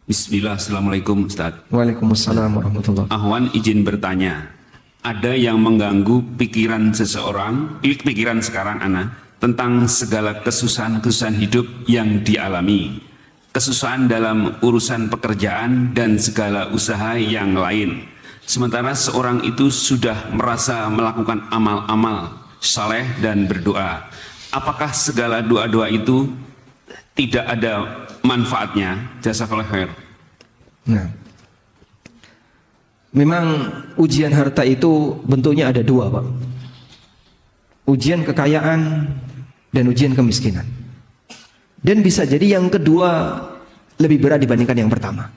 Speaker 2: Bismillah, Assalamualaikum Ustaz.
Speaker 1: Waalaikumsalam warahmatullahi.
Speaker 2: Ahwan izin bertanya, ada yang mengganggu pikiran seseorang, pikiran sekarang Ana, tentang segala kesusahan-kesusahan hidup yang dialami. kesusahan dalam urusan pekerjaan dan segala usaha yang lain. Sementara seorang itu sudah merasa melakukan amal-amal saleh dan berdoa. Apakah segala doa-doa itu tidak ada manfaatnya? Jazakallahu khair.
Speaker 1: Nah, memang ujian harta itu bentuknya ada dua, Pak. Ujian kekayaan dan ujian kemiskinan. Dan bisa jadi yang kedua lebih berat dibandingkan yang pertama.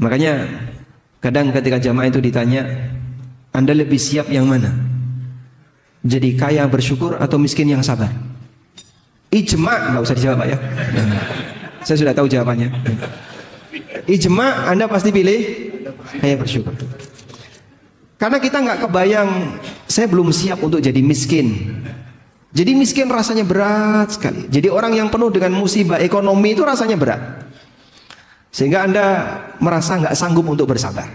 Speaker 1: Makanya kadang ketika jamaah itu ditanya, Anda lebih siap yang mana? Jadi kaya bersyukur atau miskin yang sabar? Ijma, nggak usah dijawab, Pak ya. Saya sudah tahu jawabannya. Ijma, Anda pasti pilih kaya bersyukur. Karena kita nggak kebayang, saya belum siap untuk jadi miskin. Jadi miskin rasanya berat sekali. Jadi orang yang penuh dengan musibah ekonomi itu rasanya berat. Sehingga Anda merasa nggak sanggup untuk bersabar.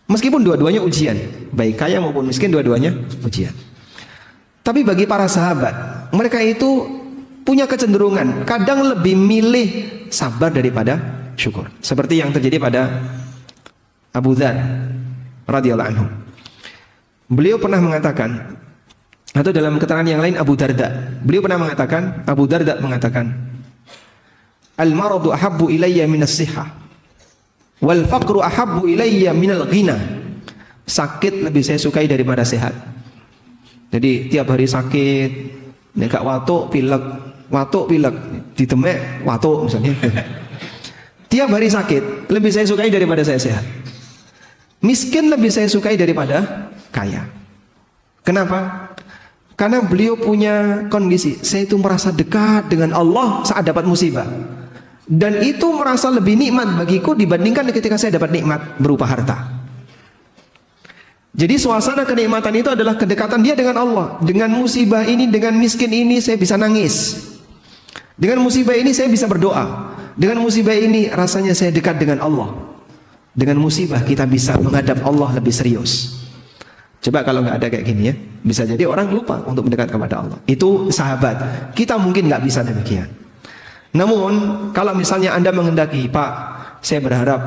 Speaker 1: Meskipun dua-duanya ujian, baik kaya maupun miskin dua-duanya ujian. Tapi bagi para sahabat, mereka itu punya kecenderungan kadang lebih milih sabar daripada syukur. Seperti yang terjadi pada Abu Dzar radhiyallahu anhu. Beliau pernah mengatakan, atau dalam keterangan yang lain Abu Darda, beliau pernah mengatakan, Abu Darda mengatakan, al-maradu ahabbu ilayya minas sihah wal faqru ahabbu ilayya minal ghina. Sakit lebih saya sukai daripada sehat. Jadi tiap hari sakit, nekak watuk pilek, ditemek watuk misalnya. Tiap hari sakit lebih saya sukai daripada saya sehat. Miskin lebih saya sukai daripada kaya. Kenapa? Karena beliau punya kondisi, saya itu merasa dekat dengan Allah saat dapat musibah. Dan itu merasa lebih nikmat bagiku dibandingkan ketika saya dapat nikmat berupa harta. Jadi suasana kenikmatan itu adalah kedekatan dia dengan Allah. Dengan musibah ini, dengan miskin ini saya bisa nangis. Dengan musibah ini saya bisa berdoa. Dengan musibah ini rasanya saya dekat dengan Allah. Dengan musibah kita bisa menghadap Allah lebih serius. Coba kalau nggak ada kayak gini ya, bisa jadi orang lupa untuk mendekat kepada Allah. Itu sahabat. Kita mungkin nggak bisa demikian. Namun kalau misalnya Anda menghendaki, Pak, saya berharap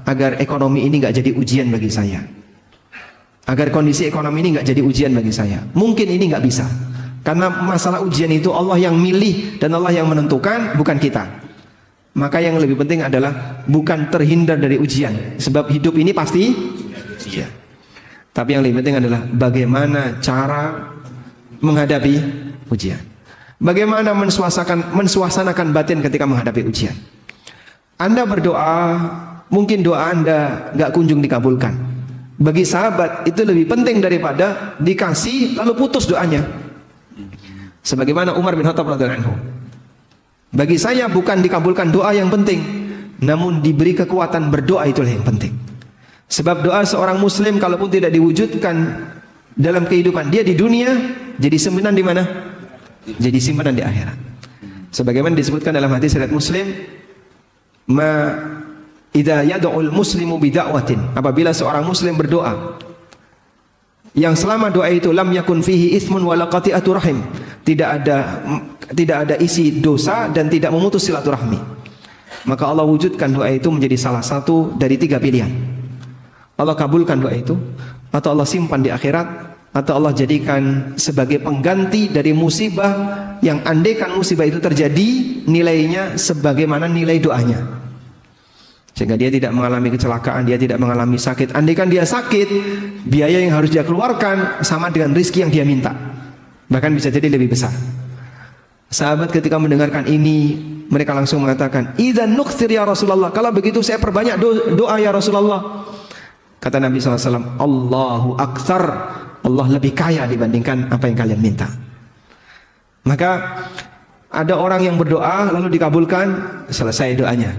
Speaker 1: agar ekonomi ini nggak jadi ujian bagi saya. Agar kondisi ekonomi ini nggak jadi ujian bagi saya. Mungkin ini nggak bisa. Karena masalah ujian itu Allah yang milih dan Allah yang menentukan, bukan kita. Maka yang lebih penting adalah bukan terhindar dari ujian. Sebab hidup ini pasti ujian. Tapi yang lebih penting adalah bagaimana cara menghadapi ujian. Bagaimana mensuasanakan batin ketika menghadapi ujian. Anda berdoa, mungkin doa Anda nggak kunjung dikabulkan. Bagi sahabat itu lebih penting daripada dikasih lalu putus doanya. Sebagaimana Umar bin Khattab radhiyallahu anhu. Bagi saya bukan dikabulkan doa yang penting, namun diberi kekuatan berdoa itulah yang penting. Sebab doa seorang muslim kalaupun tidak diwujudkan dalam kehidupan dia di dunia, jadi simpanan di mana? Jadi simpanan di akhirat. Sebagaimana disebutkan dalam hadis riwayat Muslim, ma idza yad'ul muslimu bida'watin, apabila seorang muslim berdoa yang selama doa itu lam yakun fihi itsmun wala qati'atu rahim, tidak ada isi dosa dan tidak memutus silaturahmi, maka Allah wujudkan doa itu menjadi salah satu dari 3 pilihan. Allah kabulkan doa itu, atau Allah simpan di akhirat, atau Allah jadikan sebagai pengganti dari musibah yang andaikan musibah itu terjadi nilainya sebagaimana nilai doanya. Sehingga dia tidak mengalami kecelakaan, dia tidak mengalami sakit. Andaikan dia sakit, biaya yang harus dia keluarkan sama dengan rizki yang dia minta, bahkan bisa jadi lebih besar. Sahabat ketika mendengarkan ini, mereka langsung mengatakan, "Idzan nukthir ya Rasulullah." Kalau begitu saya perbanyak doa ya Rasulullah. Kata Nabi SAW, Allahu aktsar, Allah lebih kaya dibandingkan apa yang kalian minta. Maka ada orang yang berdoa lalu dikabulkan, selesai doanya.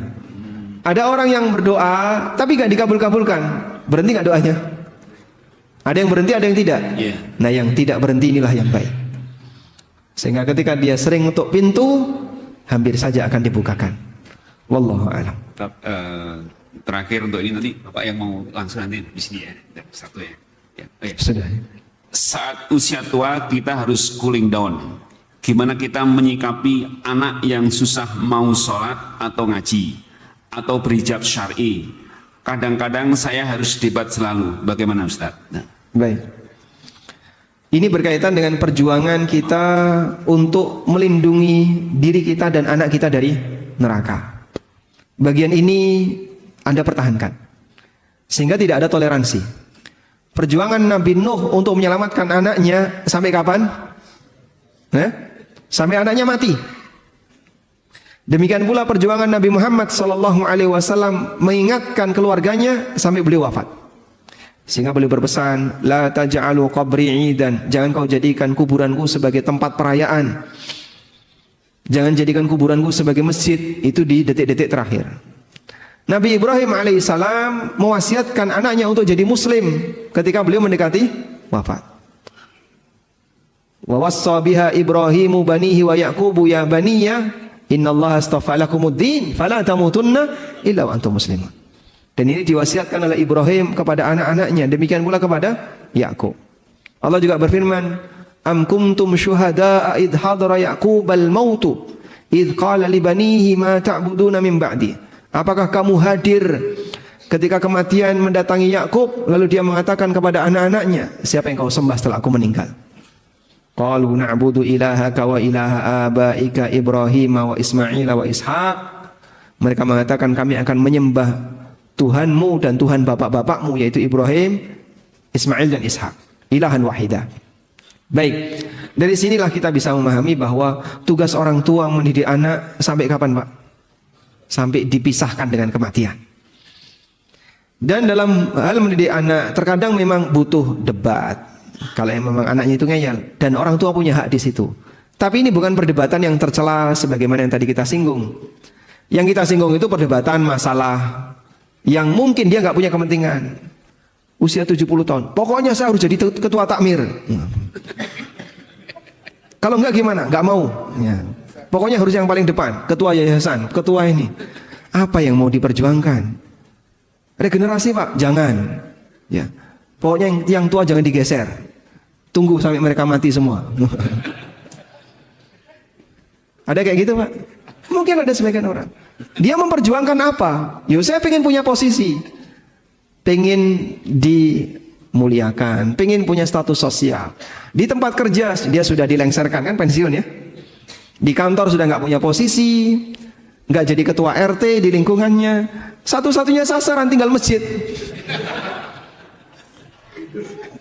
Speaker 1: Ada orang yang berdoa tapi gak dikabul-kabulkan, berhenti gak doanya? Ada yang berhenti, ada yang tidak. Nah yang tidak berhenti inilah yang baik. Sehingga ketika dia sering untuk pintu, hampir saja akan dibukakan. Wallahu a'lam.
Speaker 2: Terakhir untuk ini nanti Bapak yang mau langsung nanti di sini ya, satu ya.
Speaker 1: Sudah.
Speaker 2: Saat usia tua kita harus cooling down. Gimana kita menyikapi anak yang susah mau sholat atau ngaji atau berhijab syar'i? Kadang-kadang saya harus debat selalu. Bagaimana Ustaz? Nah.
Speaker 1: Baik. Ini berkaitan dengan perjuangan kita untuk melindungi diri kita dan anak kita dari neraka. Bagian ini Anda pertahankan, sehingga tidak ada toleransi. Perjuangan Nabi Nuh untuk menyelamatkan anaknya sampai kapan? Sampai anaknya mati. Demikian pula perjuangan Nabi Muhammad SAW mengingatkan keluarganya sampai beliau wafat. Sehingga beliau berpesan, la taj'alu qabri 'idan, jangan kau jadikan kuburanku sebagai tempat perayaan. Jangan jadikan kuburanku sebagai masjid. Itu di detik-detik terakhir. Nabi Ibrahim alaihissalam mewasiatkan anaknya untuk jadi muslim ketika beliau mendekati wafat. Wa wassa biha Ibrahimu banihi wa Yaqubu ya baniya innallaha astafa lakumuddin fala tamutunna illa wa antum muslimun. Dan ini diwasiatkan oleh Ibrahim kepada anak-anaknya, demikian pula kepada Yakub. Allah juga berfirman, am kuntum syuhada'a idh hadara Yaqubal mautu idh qala li banihi ma ta'buduna min ba'di. Apakah kamu hadir ketika kematian mendatangi Yakub, lalu dia mengatakan kepada anak-anaknya, siapa yang kau sembah setelah aku meninggal? Qalu na'budu ilahaka wa ilaha abaika Ibrahim wa Ismail wa Ishaq. Mereka mengatakan kami akan menyembah Tuhanmu dan Tuhan bapak-bapakmu, yaitu Ibrahim, Ismail dan Ishak. Ilahan wahidah. Baik, dari sinilah kita bisa memahami bahwa tugas orang tua mendidik anak sampai kapan, Pak? Sampai dipisahkan dengan kematian. Dan dalam hal mendidik anak terkadang memang butuh debat. Kalau memang anaknya itu ngeyel, dan orang tua punya hak di situ. Tapi ini bukan perdebatan yang tercela sebagaimana yang tadi kita singgung. Yang kita singgung itu perdebatan masalah yang mungkin dia nggak punya kepentingan. Usia 70 tahun, pokoknya saya harus jadi ketua takmir. Kalau enggak gimana? Nggak mau. Ya. Pokoknya harus yang paling depan, ketua yayasan, ketua ini. Apa yang mau diperjuangkan? Regenerasi, Pak? Jangan. Ya. Pokoknya yang tua jangan digeser. Tunggu sampai mereka mati semua. Ada kayak gitu, Pak? Mungkin ada sebagian orang. Dia memperjuangkan apa? Yo, saya pengen punya posisi. Pengen dimuliakan, pengen punya status sosial. Di tempat kerja dia sudah dilengsarkan, kan pensiun ya. Di kantor sudah nggak punya posisi, nggak jadi ketua RT di lingkungannya. Satu-satunya sasaran tinggal masjid.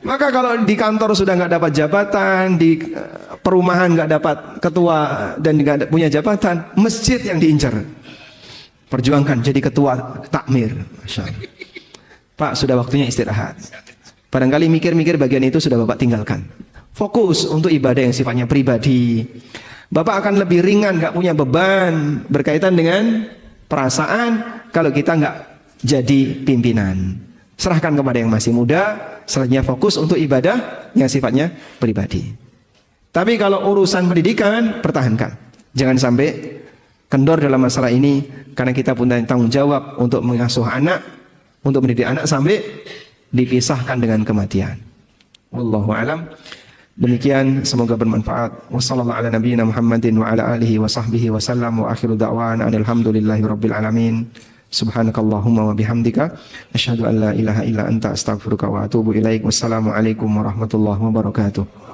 Speaker 1: Maka kalau di kantor sudah nggak dapat jabatan, di perumahan nggak dapat ketua dan nggak punya jabatan, masjid yang diincar. Perjuangkan jadi ketua takmir. Masya Allah. Pak, sudah waktunya istirahat. Barangkali mikir-mikir bagian itu sudah Bapak tinggalkan. Fokus untuk ibadah yang sifatnya pribadi. Bapak akan lebih ringan, gak punya beban berkaitan dengan perasaan kalau kita gak jadi pimpinan. Serahkan kepada yang masih muda, selanjutnya fokus untuk ibadah yang sifatnya pribadi. Tapi kalau urusan pendidikan, pertahankan. Jangan sampai kendor dalam masalah ini, karena kita punya tanggung jawab untuk mengasuh anak, untuk mendidik anak sampai dipisahkan dengan kematian. Wallahu a'lam. Demikian, semoga bermanfaat. Wassallallahu ala nabiyyina Muhammadin wa ala alihi wa sahbihi wa sallam wa akhiru da'wana alhamdulillahi rabbil alamin. Subhanakallahumma wa bihamdika asyhadu an la ilaha illa anta astaghfiruka wa atubu ilaik. Wassalamu alaikum warahmatullahi wabarakatuh.